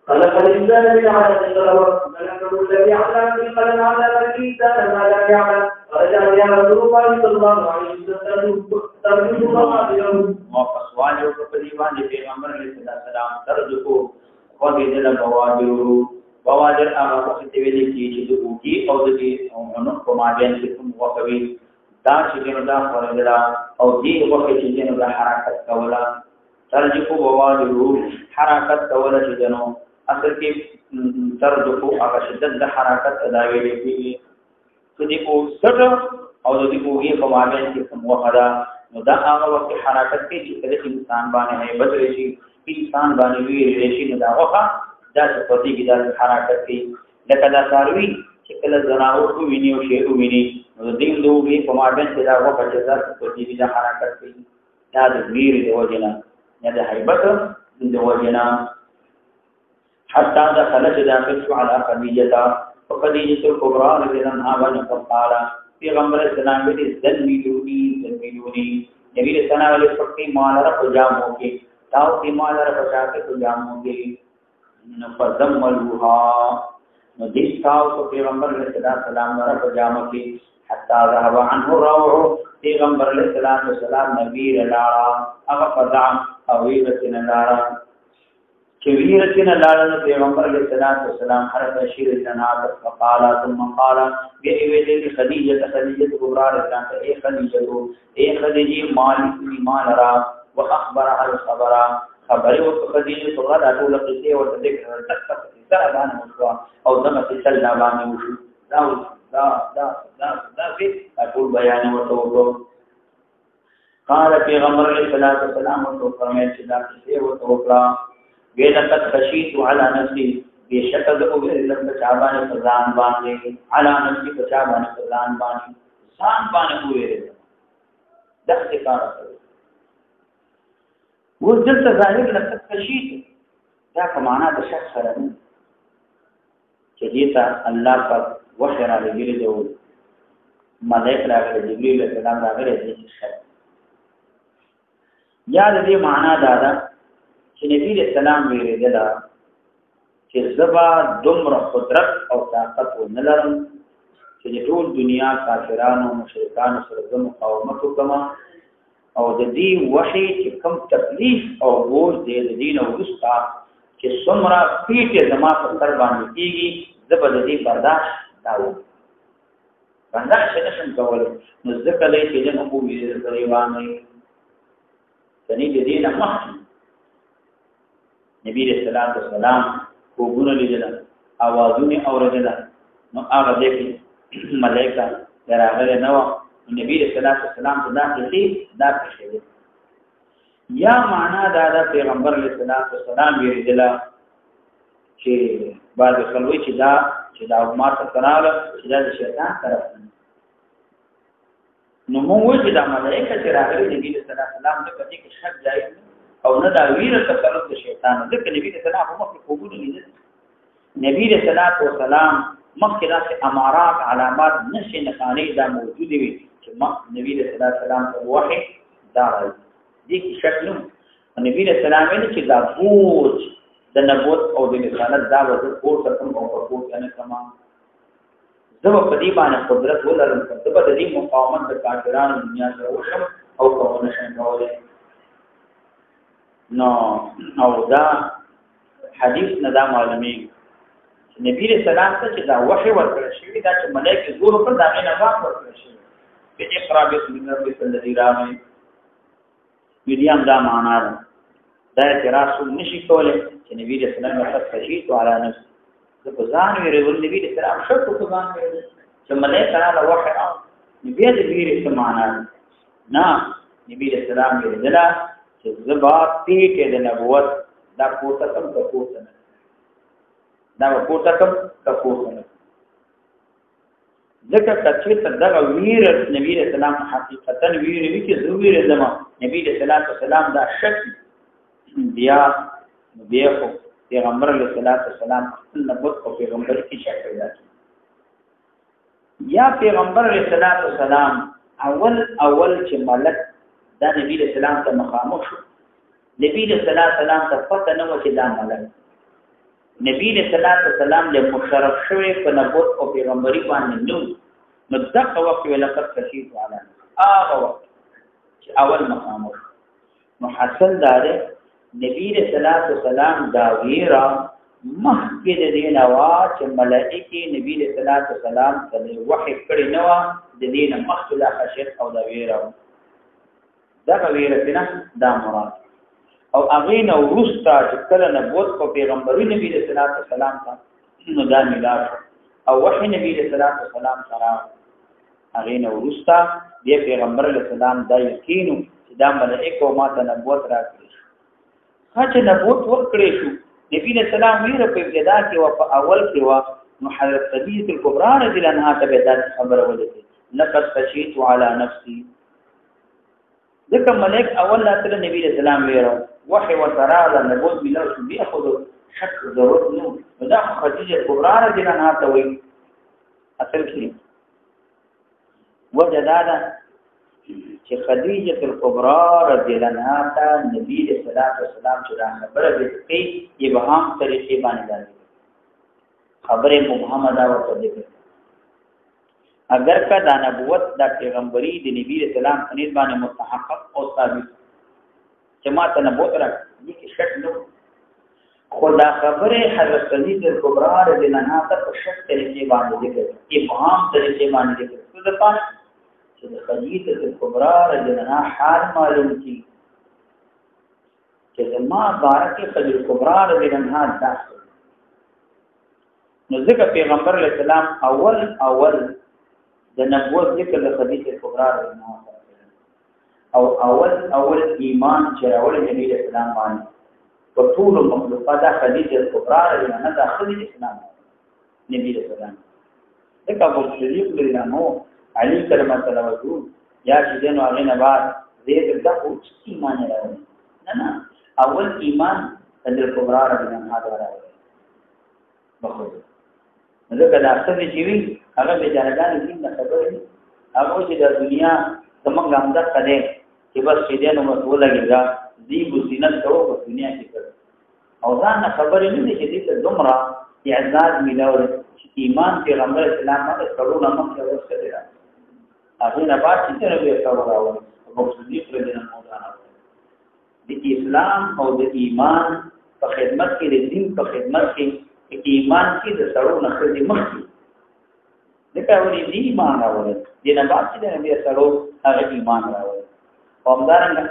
خلق الانسان من علق اقرا وربك الذي علم بالقلم علم الانسان ما لم يعلم ورجع يا رسول الله صلى الله عليه وسلم ترجو الله وقصوال یو په دی باندې پیغمبر علیه السلام ترجو خو دې له بوادر هغه وخت دی ویلي چې د اوږي او د دې نو په مابین کې کوم وقوي دا چې دا فرض او دې وخت چې دا حرکت کولا ترجو بوادر حرکت کولا چې نو اصل کې ترجو هغه شدت د حرکت ادا ویلي کېږي چې دې او سټ او د دې اوږي په مابین کې کوم وخت نو دا هغه وخت حرکت کې چې کله انسان باندې هیبت راشي انسان باندې وی راشي نو دا وخت دا څه پدې کې دا حرکت کې لکه دا ساروي چې کله زناور کو ویني او شی ویني نو دې دوی په مابین کې دا وخت چې دا پدې کې دا حرکت کې دا د ویر دی وجنا یا د هیبت د وجنا حتى دخل داخل على خديجه وخديجه الكبرى رضي الله عنها قال پیغمبر اسلام دې ذنبیلونی نبی رسول الله پټي مال را پجامو کې تاو دې مال را پچاکه پجامو کې فزملوها نو دې تاو پیغمبر رسول الله را پجامو کې حتى ذهب عنه الروع پیغمبر رسول الله نبی لاړه هغه فزع او ویرتن لاړه چې ویرتن لاړه پیغمبر رسول الله حرف شیر جنات فقال ثم قال بيويل خديجه كبرى رضي اي خديجه مال را واخبرها الخبر خبره خديجه صغرى ټول قصه او ذکر تک سره باندې وشو او دغه تل باندې وشو دا په ټول بیان ورته قال پیغمبر علیه الصلاۃ والسلام ورته فرمایي چې دا قصه ورته وکړه ویلت خشیت علی نفسی بشکل او علم بچابانه فزان باندې علی نفسی بچابانه فزان باندې ځان باندې وې د ذکر ورته ظاهر لکه خشیت دا معنا د شخص سره چې دیتا الله پاک وحی را لګیږي دی ملائکه راغلي جبرئیل علیه السلام راغلي دي یا دې معنا دا ده چې نبی رسول الله ویل چې زبا دومره قدرت او طاقت ونلرم چې ټول دنیا کافرانو مشرکانو سره مقاومت وکما او د دې وحی چې کم تکلیف او بوج دې د دین او رستا چې څومره پیټه زما په سر باندې کیږي زبا د دې برداشت داو برداشت نشم کولای نو ځکه چې نه مو ویل کوي باندې کني د دې نه مخکې نبی رسول الله والسلام کوونه لیدل اوازونه اوریدل نو هغه دې ملائکه راغله نو نبی رسول الله والسلام ته دا دې دا پېښې یا معنا دا د پیغمبر علیه الصلاۃ والسلام ویل چې بعد خلوی چې دا عمر ته کراله چې دا شیطان طرف نو موږ چې دا ملائکه چې راغلي نبی رسول الله والسلام د پدې کې شک جایز او نه دا ویره تسلط د شیطان ځکه نبی رسول الله هم په کوګو لیدل نبی رسول الله والسلام مخکې راځي امارات علامات نشي نښانې دا موجود وي چې نبی رسول الله والسلام په وحي دا دي کې شک نه نبی رسول الله ویل چې دا بوج د نبوت او د رسالت دا وځي او تکم او په کنه کما زه په دې باندې قدرت ولرم چې په دې مقاومت د کافرانو دنیا سره وشم او کومه شي کوله نو او دا حدیث نه دا معلومي نبی رسول الله ته چې دا وحي ورکړل شوی دا چې ملائکه زور پر دا نه واق ورکړل شوی په اقرا بسم ربک الذی رحم ویدیام دا معنا ده دا اعتراض نشي کوله چې نبی رسول الله صحیح تو علی نفس د ځان ویرول نبی رسول الله شرط په ځان ویرول چې ملائکه را وحي او نبی دې څه معنا نه نبی رسول الله ویل چې زبا پیټه د نبوت دا پورته کم کپورته نه دا پورته کم کپورته نه ځکه چې دغه ویر نبی رسول الله حقیقتا ویر وی چې ضروري زما نبی رسول الله والسلام دا شک بیا خو پیغمبر علیه الصلاۃ والسلام خپل نبوت او پیغمبر کی شک پیدا کړ یا پیغمبر علیه الصلاۃ والسلام اول چې ملک دا نبی رسول الله ته مخامخ شو نبی رسول الله سلام ته پته نه و چې دا ملک نبی رسول الله سلام له مشرف شوی په نبوت او پیغمبري باندې نو دغه وخت ولقد کشیت علی هغه وخت چې اول مخامخ نو حاصل دار نبی رسول الله سلام دا ویرا مخکې د دې نوا چې ملائکه نبی رسول الله سلام ته وحی کړی نو د دې نه مخکې د خشیت او د ویرا دا ویره دا مراد او هغه نو ورستا چې کله نبوت او پیغمبري نبی رسول الله سلام ته نو دا ملار او وحي نبی رسول الله سلام سره هغه نو ورستا دی پیغمبر علیه السلام دا یقین چې دا ملائکه ما ته نبوت راکړي چې نبوت ورکړي شو نبی رسول الله ویره په ابتدا کې او په اول کې وا نو حضرت صدیقه الکبرى رضی الله عنها ته دا خبره ولته لقد خشیت علی نفسی ذکر ملک اول تعالی نبی رسول الله ویره وحي وترى النبوت بلا بياخذ شك ضرورت نو دا خدیجه کبرى رضی الله عنها ته وی اصل کې وجدادا چې خدیجه کبرى رضی الله عنها ته نبی رسول الله والسلام چې خبره دې کوي ابهام طریقې باندې ده خبره محمد او صدیق اگر کا دا نبوت دا پیغمبري د نبی رسول الله سنید باندې متحقق او ثابت جماعت نبوت راځي کې شک نو خدا خبره حضرت صدیق کبرى رضی الله عنها ته شک طریقې باندې ذکر ابهام طریقې باندې ذکر څه ده چې خدیجه کبرى رضی الله عنها حال معلوم کی چې زما بارکه خدیجه کبرى رضی الله عنها داخل نو ځکه پیغمبر علیه السلام اول د نبوت ذکر د خدیجه کبرى رضی الله عنها او اول ایمان چې راوړل نبی رسول الله باندې په ټول مخلوقات خدیجه کبرى رضی الله عنها داخل اسلام نبی رسول الله دغه ابو صدیق رضی الله عنه علی کلمه الوجود یا چې دنو هغه نه بعد دې دغه ایمان راوړل نه اول ایمان خدیجه کبرى رضی الله عنها راوړل بخو دغه د اصل چې وی هغه به جنګان دین نه خبرې هغه چې د دنیا څنګه غامدا کړي چې بس دې نو مسؤل لګیږي دې بوزینت کوو په دنیا کې کړ او ځان خبرې نه دي چې دې دومره اعزاز ملور ایمان پیغمبر اسلام باندې کړهونه مخه ورسره ده هغه نه پات چې نه به تاسو راوړل او صدیق رضی الله عنه د اسلام او د ایمان په خدمت کې د دین په خدمت کې ایمان کې د سړو نه خدي مخکې دغه ورې دی ایمان راوړل د نه بعد چې د نبی سره هغه ایمان راوړل همدارنګه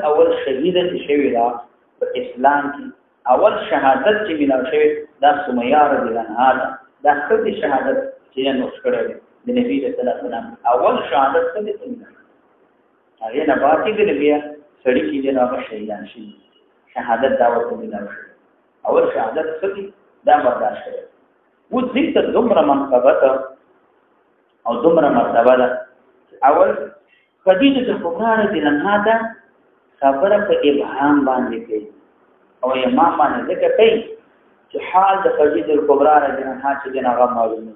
اول شهیده چې شوی دا په اسلام کې اول شهادت چې مینه شوی دا سمیه رضی الله عنها دا خپل شهادت چې نو کړی د نبی صلی الله علیه وسلم اول شهادت څه دي هغه نه باقي د نبی سړي کې دا شهیدان شي شهادت دا ورته مینه شوی اول شهادت څه دي دا برداشت کړي و ذکر دومره منقبت او دومره مرتبه ده اول خدیجه کبرا رضی الله عنها دا خبره په ابهام باندې کوي او امام باندې ذکر کوي چې حال د خدیجه کبرا رضی الله عنها چې هغه معلومه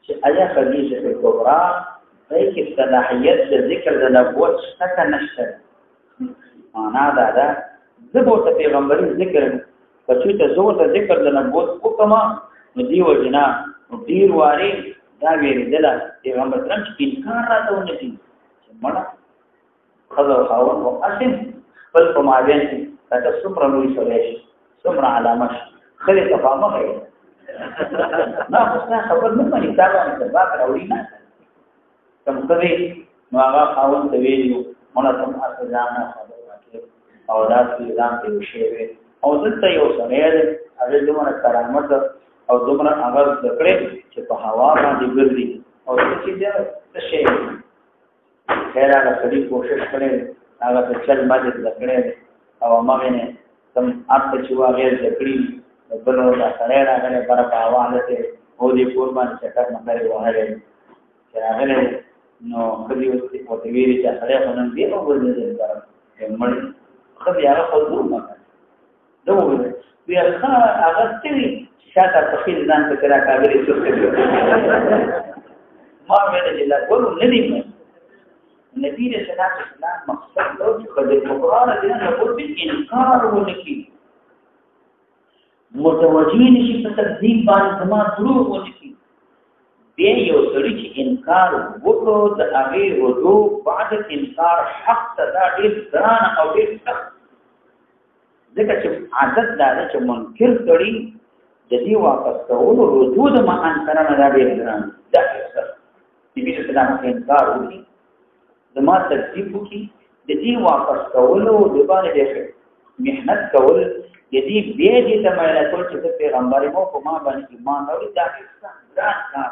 چې آیا خدیجه کبرا په کې صلاحیت د ذکر د نبوت څخه نشته معنا دا ده زبوت پیغمبري ذکر پچې ته زو ته ذکر د نبوت وکما نو دی وجنا نو ډیر واره دا ویل دلا پیغمبر ترم چې انکار راته ونه دي مړه خذو خاون او اسم بل په ماوین کې تاسو څومره لوی سره شي څومره علامه خلک تفاهمه کوي نه خبر نه مانی دا باندې دا راوړي نه کوم څه نو هغه خاون ته ویلو مونږ ته اصل ځان خبره او دا ځان ته وشي او دلته یو سره هغه دومره کرامت او دومره هغه ذکرې چې په هوا باندې ګرځي او چې دا څه خیر هغه سړي کوشش کړي هغه څه چل باندې ذکرې او هغه نه تم اپ چې واغې ذکرې بلو دا سره راغله پر په هوا لته او دې قربان چټک مخره وهره چې هغه نو کدی او ته ویری چې سره خنن دی او ورته دې مړ خو هغه خو دوه دوه بیا هغه ستوي شاته تخیل ځان ته کرا کاغري څه ما مې نه لا ګورو ندی نبی رسول الله اسلام مقصد لو چې خدای قرآن دې نه ورته انکار ونکړي متوجی نشي په تکذیب باندې سما دروغ ونکړي دې یو سړي چې انکار وکړو د هغه رجوع بعد انکار حق ته دا ډېر ځان او ډېر سخت ځکه چې عادت دا چې منکر کړي د دې واپس کولو رجوع د ما انکار نه دا ډېر ځان دا څه دې چې دا انکار وکړي د ما تکذیب وکړي د دې واپس کولو د باندې ډېر محنت کول د دې به دې ته مې ټول چې پیغمبر مو په ما باندې ایمان اوري دا څه کار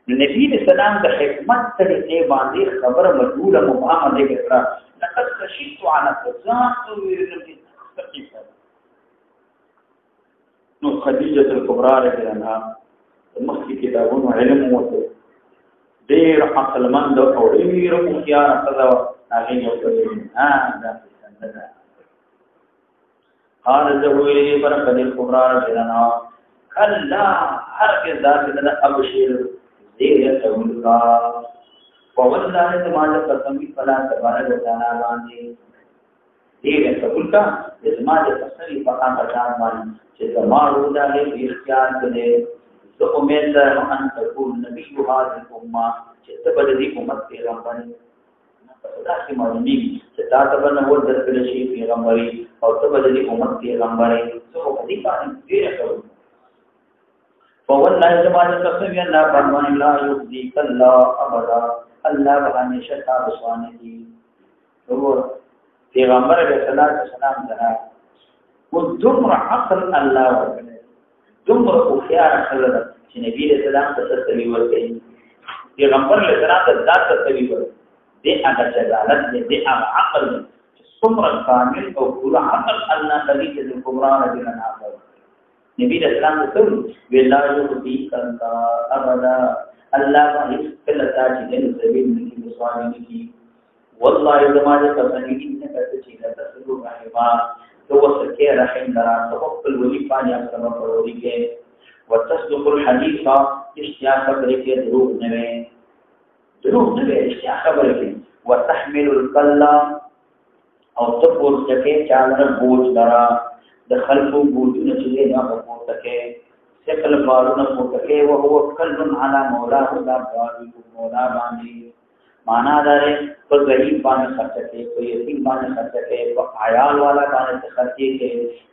نبی اسلام د حکمت طریقې باندې خبره مجبوره مبهمه دې کړه لقد خشيت على ذات ورنبي نو خدیجه الکبرى رضی الله عنها مخکې کتابونو علم وته ډېر عقل مند او ډېر هوښیار خدای هغه یو څه دا څنګه قال ذوي بركه الكبرى رضي الله عنها كلا هرگز ذات ابشر دیر تولکا فوالله زمانه قسمی فلا تبارک وتعالى باندې دیر تولکا زمانه قسمی فقط پچان باندې چې زمارو دا له اختیار کړي زه امید لرم ان تكون نبی هذه الامه چې تبد دې امت پیغمبر دا چې معنی چې دا تبنه ور درکړي شي پیغمبري او تبد دې امت پیغمبري څه په دې باندې دیر تولکا فوالله زمانه قسم الله فرمان لا يخزيك الله ابدا الله همیشه تاسو باندې دي ورو پیغمبر علیہ السلام دا او دمر عقل الله ورکړي دمر خوشیار خلل چې نبی رسول الله ته تسلی ورکړي پیغمبر علیہ السلام ته ذات تسلی ورکړي دې هغه جلالت دې هغه عقل څومره کامل او پورا عقل الله تعالی دې قرآن دې نه نبی اسلام رسول ویلا یو دې کنتا ابدا الله باندې کله تا چې دې سبیل نکی مسوانه نکی والله زمانه قسمی انك تشيل تسلو رحما تو وسکه رحم درا توکل ولی پانی اپنا پروری کې وتصدق الحديث اشتیا خبر کې دروغ نه اشتیا خبر کې وتحمل القلا او تپور کې چاله بوج درا د خلقو بوجونه چې نه پورته کې ثقل بارونه پورته کې او هو کلن علی مولاه لا باری مولا باندې معنا داره په غریب باندې خرچ کې په یتیم باندې خرچ کې په عیال والا باندې خرچ کې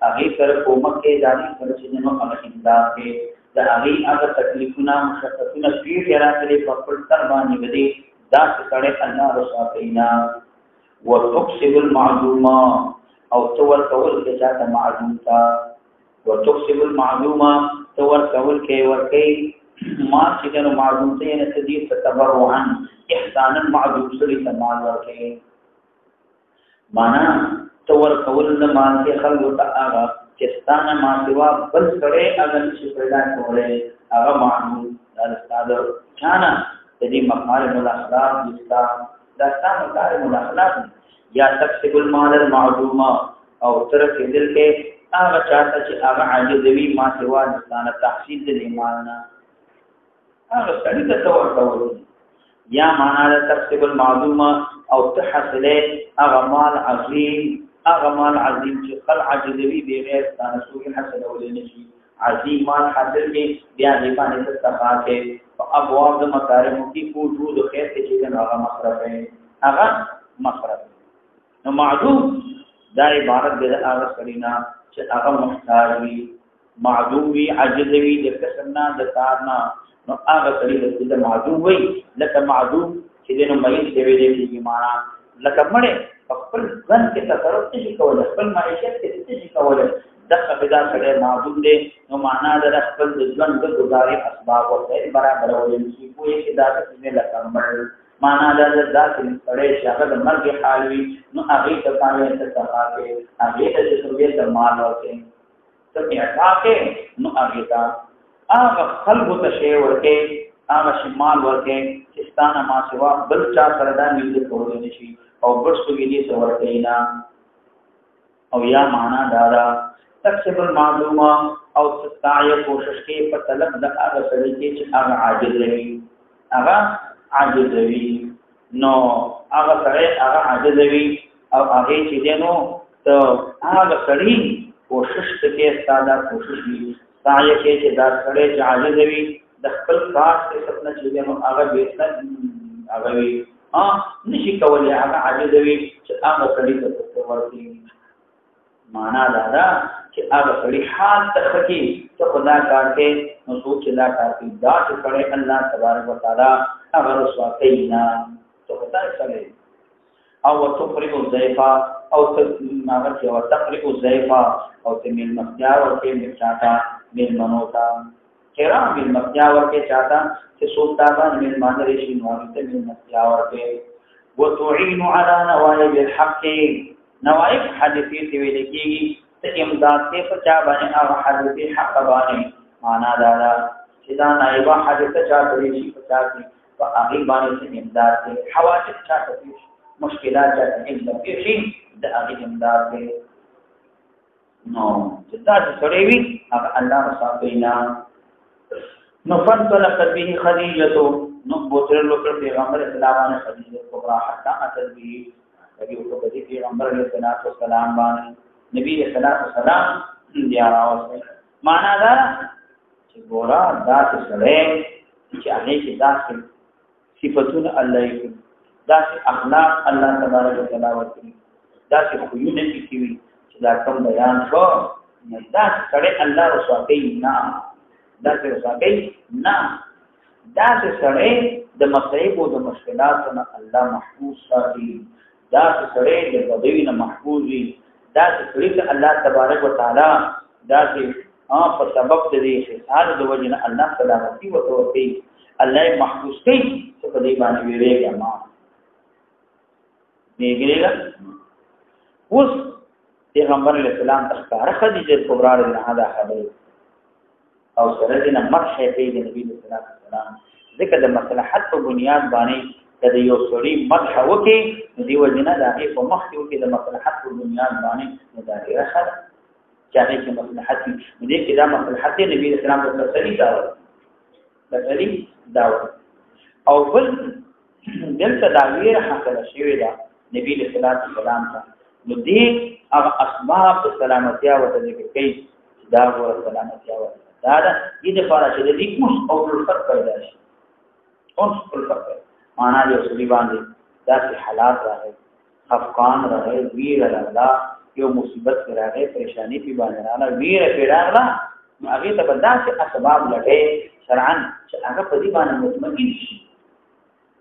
هغه سره کومک کې ځاني خرچ نه نو هغه امداد کې د هغه تکلیفونه مشقتونه پیټ راځي په خپل تر باندې ودی دا څه الله رسول وتكسب المعدوم او تور کول کې چاته معدوم تا وتكسب المعدوم تور کول کې ورکی ما چې نو معدوم ته نه تدې تبرعا احسانا معدوم سره تمال ورکی معنا تور کول نه مان کې خلق ته هغه چې ستانه ما سوا بل سره اگر چې پیدا کوله هغه معدوم استاد چانا دې مقالم الاخلاق دستا مقالم الاخلاق یا تکسب المال المعدوم او ترک دل کې هغه چاته چې هغه عاجز وي ما سوا ستانه تحصیل د ایمان هغه سړی ته تور کول یا معنا تکسب المعدوم او تحصل هغه مال عظیم چې خل عاجز وي بغیر ستانه سوء حسد ولنه شي عظیم مال حاصل کې بیا دې باندې تستفاد کې او ابواب د مکارم کې وجود خیر کې چې هغه مصرف ہے هغه مصرف نو معدوم دا عبارت د هغه سړینا چې هغه محتاج وي معدوم وي عاجز وي د کسنا د کارنا نو هغه سړی د معدوم وي لکه معدوم چې نو مېن دی ویلې کې معنا لکه مړ خپل ځن کې تصرف نشي کولای خپل معیشت کې نشي کولای دغه پیدا کړي معدوم دي نو معنا د خپل ژوند د گزارې اسباب او برابر ولې شي کوی کې دا څه نه لکه مړ معنا د ذات سره شاګه د مرګ حال وي نو هغه ته پاره ته صفاکه هغه ته چې د مال ورته ته احاکه نو هغه تا هغه خلق ته شی ورته هغه شمال ورته چې ستانه ما سوا بل چا سره دا نیول کولای نشي او برسوګي دي څو ورته نه او یا معنا دارا تکسب المعلوم او تستعی کوشش کې په طلب د هغه سړي چې هغه عاجز وي هغه عاجز وي نو هغه سره هغه عاجز وي او هغه چې دینو ته هغه سړي کوشش کې ساده کوشش وي سعی کې چې دا سړي چې عاجز وي د خپل کار څخه څنګه چې دینو هغه بیسن هغه وي نشي کولای هغه عاجز وي چې هغه سړي ته ورته معنا دا چې هغه سړي حال تخکي چې خدا کار کې نو سوچ لا کار کې دا چې کړي الله تبارک وتعالى هغه رسوا کینا ته خدای سره او تفرغ الضيفا او هغه چې او تفرغ الضيفا او تمل مختار او کې چاته مل منوتا کرام مل مختار او کې چاته چې سلطان مل مانري شي نو ته مل مختار او کې وتعين على نوائب الحق نوائب حدیثی تی ویل کېږي ته امداد کې پچا باندې هغه حدیث حق باندې معنا دا چې دا نائب حدیث چا کوي شي پچا کې په هغه باندې امداد کې حوادث چا کوي مشکلات چا کوي د شي د هغه امداد کې نو چې دا سره وي هغه الله رسول نو فضلت به خدیجه نو بوتر لوکر پیغمبر اسلام باندې خدیجه کبرا حتا اتل به نبی کو بدی پیغمبر علیہ الصلوۃ والسلام باندې نبی علیہ الصلوۃ والسلام بیا راوځي معنا دا چې ګورا داس سره چې هغه کې داس صفاتون الله یې داس اخلاق الله تبارک وتعالى ورکړي داس خوونه کې چې دا کوم بیان شو داس سره الله رسول نه داس رسول نه داس سره د مصائب او د مشکلات نه الله محفوظ ساتي دا سره د بدوی نه محفوظ وي دا سره ته الله تبارک وتعالى دا چې په سبب د دې خصال د وجنه الله سلامتی او توفیق الله محفوظ کوي چې په دې باندې ویریږي ما دیګریږي اوس پیغمبر علیہ السلام تخکار خدیجه کبرا رضی الله خبره او سره دې مرحه په نبی صلی الله علیه وسلم ذکر د مصلحت په بنیاد باندې د یو سړي مدح وکي دی وجنه د هغه په مخ کې وکي د مصلحت په بنیاد باندې مداهره خل چې هغه کې مصلحت دې کې دا مصلحت نبی اسلام د تسلی داو او بل دلته دا ویره حاصله شوې ده نبی اسلام ته نو دې هغه اسباب د سلامتی او د ذکر کوي دا ور سلامتی او دا دې لپاره چې دې کوم او فرق پیدا شي اوس فرق معنا دې اصلي باندې داسې حالات راغلي افغان راغلي ویر راغلا یو مصیبت راغلي پریشانی په باندې راغلا ویر پیراغلا هغه ته بداسې اسباب لګي شرعاً چې هغه په دې باندې مطمئن شي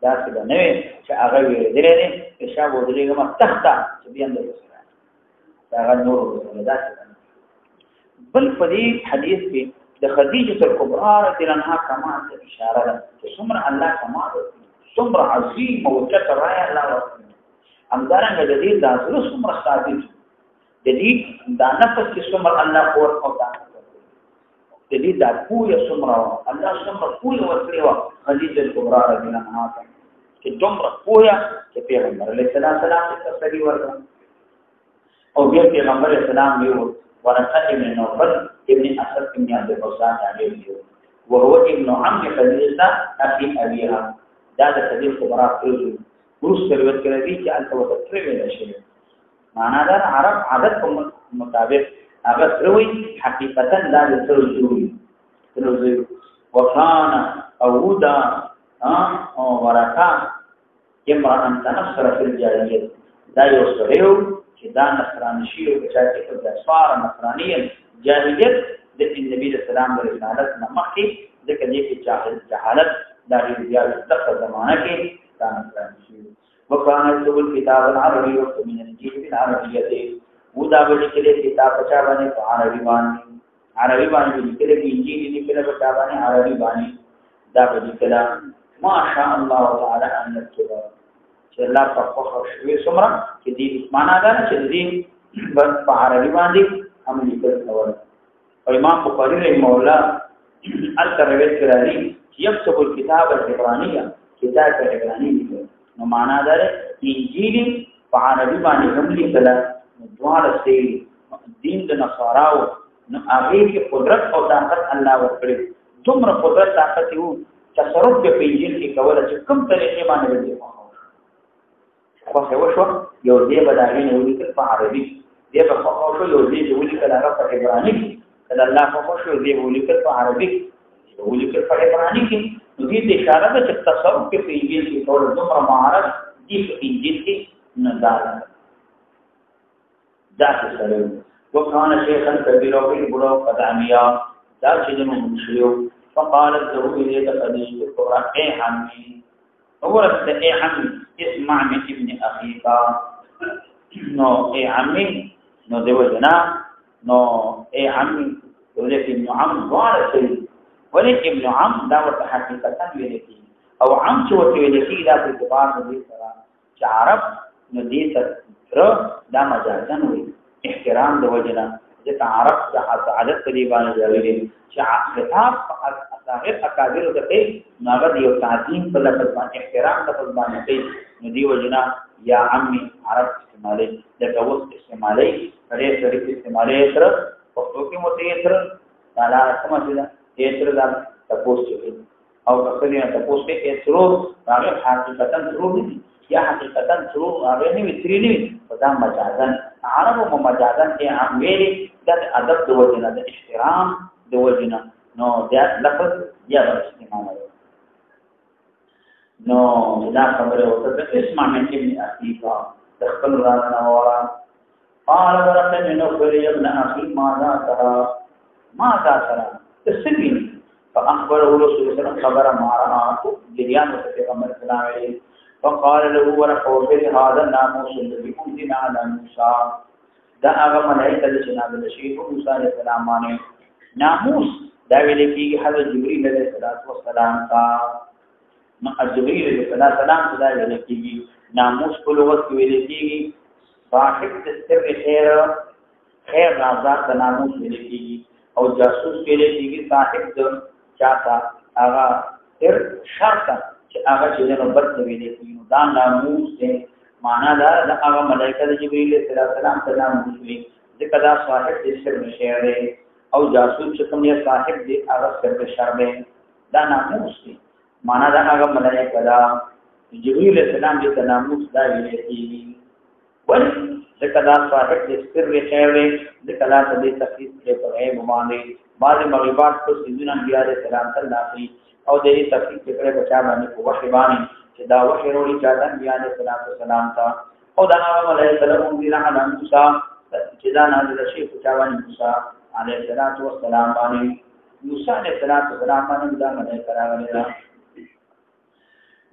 دا څه نه چې هغه ویل درې چې شابه درېګه ما تخته چې بیا اندر سره دا هغه نور دا بل په دې حدیث کې د خدیجه الکبرى رضی الله عنها کما اشاره ده چې څومره الله کمال څومره عظیم او چترای الله ورته همدارنګه د دې ذاتو څومره ثابت د دې دا نفس چې څومره الله قوت او طاقت د دې د پوهه څومره الله څومره پوهه ورکړي خدیجه الکبرى رضی الله عنها چې دومره پوهه چې پیغمبر علیه السلام تصدیق ورکړ او بیا پیغمبر اسلام یو ورقه ابن نوفل ابن اسد ابن عبد الرحمن علیه وهو ابن عم خدیجه اخي ابيها دا د خدیجه الکبرى پروژه ورس روایت کړی دی چې انت وتر ویل شي معنا دا عرب عادت مطابق هغه تروي حقیقتا دا د تروي وكان اودا او ورقه امرأة تنصر في الجاهليه دا یو سره چې دا نصرانی شي او چې د اسفار نصرانیه جاهلیت د نبی رسول الله رسالت نه مخکې د کله کې جهالت دا د زمانه کې دا نصرانی شي وکانه د کتاب العربي او من الانجيل بالعربيه ودا ولیکل کتاب چا باندې عربي باندې لیکل کې انجیل لیکل په چا باندې عربي باندې دا ولیکل ماشاء الله تعالی ان الكتاب چې الله په فخر شوي سمره چې دې معنا ده چې دې په عربي باندې عمل کول او امام بخاری رحمه الله الترویت کړی چې یكتب الكتاب العبرانيه کتاب العبراني نو معنا ده انجیل په عربي باندې هم لیکل دوار سي دین د نصاراو نو هغه کې قدرت او طاقت الله ورکړي دومره قدرت طاقت یو تصرف په انجیل کې کول چې کوم طریقې باندې وځي خو وشو یو دې بداګین ولیکل په عربي دې په خو شو یو دې ولیکل هغه په عبراني کله الله خو شو دې ولیکل په عربي ولیکل په عبراني کې دې اشاره ده چې تصرف په انجیل کې ټول دومره مهارت دې په انجیل کې نه ذات سره وكان شيخا كبيرا في البلوغ قداميا ذات شجن منشيو فقالت له إليك خديجة الكبرى اي عمي ورثت اي عمي اسمع من ابن اخيك نو اي عمي نو دوجنا نو اي عمي ولك ابن عم وارث ولك ابن عم دعوة حقيقة ولكي او عم شو ولكي لا في كبار دي سرا عرب نديت دا مجازن وي احترام د وجنا د عرب د عادت طریقانه جوړي چې خطاب اصغر اکابر د کې ناغد یو تعظیم په لفظ باندې احترام د لفظ باندې کوي ندی وجنا یا عمي عرب استعمالي د توس استعمالي سره سره استعمالي تر پښتو کې مته تر دا سمجه تر دا تاسو او کله تاسو کې تر هغه حقیقتا تر یا حقیقتا شروع هغه نه وتري نه دا مجازن عرب او مجازن کې هم ویلي د ادب د وجنه د احترام د وجنه نو دا لفظ یا استعمال نو دا خبره وته اسمع من ابن اخيكا تخبر رانا ورا قال ورث منه قل يا ابن اخي ماذا ترى تسبين فاخبره رسول الله صلى الله عليه وسلم خبر ما راه جريان وتقامر السلام عليه فقال له ورقوا هذا الناموس الذي انزل على موسى دا هغه ملائکه چې نازل شوی موسی عليه السلام باندې ناموس دا ویل کېږي حضرت جبرئیل علیه السلام کا جبرئیل علیه السلام دا ویل کېږي ناموس په لغت کې ویل کېږي صاحب د سر خیر رازق د ناموس ویل کېږي او جاسوس ویل کېږي صاحب د چاته هغه سر شرط هغه چې نو بد ویلې کیږي دا ناموس دې معنا دا هغه ملائکه د جبرئیل علیه السلام ته ناموس وي ځکه دا صاحب دې سر نشیر دی او جاسوس چې کوم یې صاحب دې هغه سر نشیر دی دا ناموس دی معنا دا هغه ملائکه دا جبرئیل علیه السلام دې ناموس دا ویلې کیږي ول ځکه دا صاحب دې سر نشیر دی ځکه دا دې تخصیص کې په غیب باندې بعض مغربات په سيدنا انبیاء علیه السلام ته داخلي او د دې تفصیل کې په بچا باندې په وحی باندې چې دا وحی وروړي چې د انبیاء علیه السلام ته او دا هغه ملائکه له انزل علی موسی چې دا نازل شي په چا باندې موسی علیه السلام باندې موسی علیه السلام باندې دا ملائکه راغلي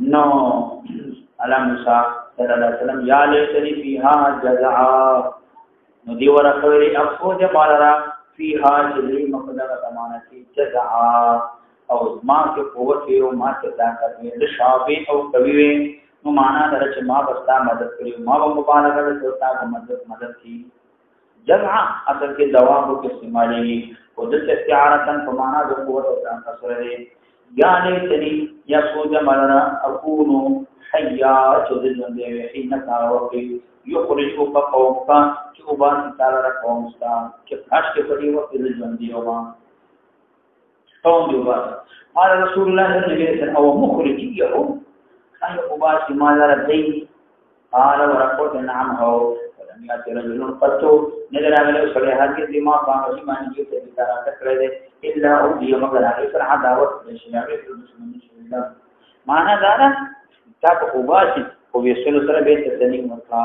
نو علی موسی صلی الله علیه وسلم یا لیتنی فیها جزعا نو دی ورخوی افسوس مالرا فیها جلی مقدر امانتی جزعا او ما کې قوت او ما کې طاقت د شابه او قوی نو معنا درچ ما بستا مدد کړی ما په مبارکه د تا مدد کی جزعا اصل کې دوام کو استعمالي او د استعارتن په معنا د قوت او طاقت سره یا لیتنی یا سوج مالرا اكونو حیا چې د ژوند دی حين کاوي یخرجو قومک چې وبان تعالی را قومستا چې خاص کې پړي وخت د ژوند دی او قوم دی قال رسول الله صلى الله عليه وسلم او مخرجيه اي اباس ما لا دي قال ورقت نعم هو ولم ياتي رجل قطو نظر على سره حاجه دماغ باندې باندې چې ذکر کړی دی الا او دی مگر هغه سره دعوت نشي هغه معنا دا نه تا په اباس او وسلو سره به تسلیم ورکا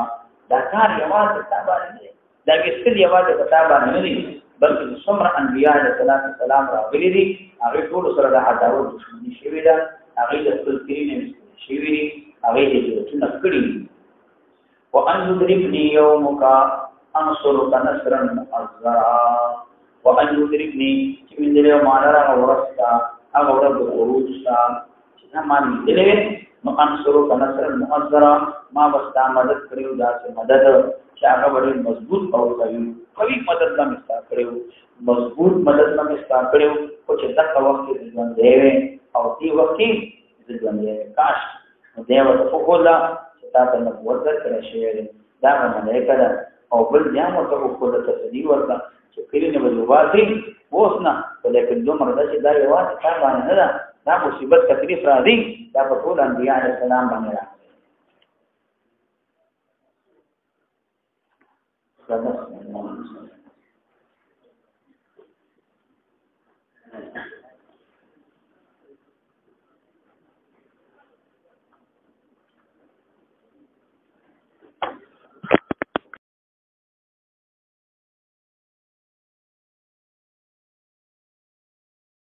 دا کار یوازې تابع نه دا وسل یوازې تابع نه دی بلکې څومره انبیاء علیهم السلام راغلي دي هغه ټول سره د عداوت دښمنی شوی ده هغه د تذکرین شوی دي هغه د څنګه کړی وان يدركني يومك انصرك نصرا مؤزرا وان يدركني چې من دې مالره ورستا هغه ورته خروج تا چې ما دې نو انصرك نصرا مؤزرا ما واستا مدد کړیو دا چې مدد چې هغه ډېر مضبوط او قوي مدد نه مستا کړیو مضبوط مدد نه مستا کړیو او چې دا وخت د ژوند دی او دی وخت د ژوند دی کاش نو دیو ته وګولا چې تاسو نه ورته کړی شي دا ملائکه ده او بل ځان ورته وګولا تصدیق ورته چې کله نه وځواتي اوس نه ولیکن دومره ده چې دا یو وخت کار باندې نه ده دا مصیبت تکلیف راځي دا په ټول انبیاء علیهم السلام باندې راځي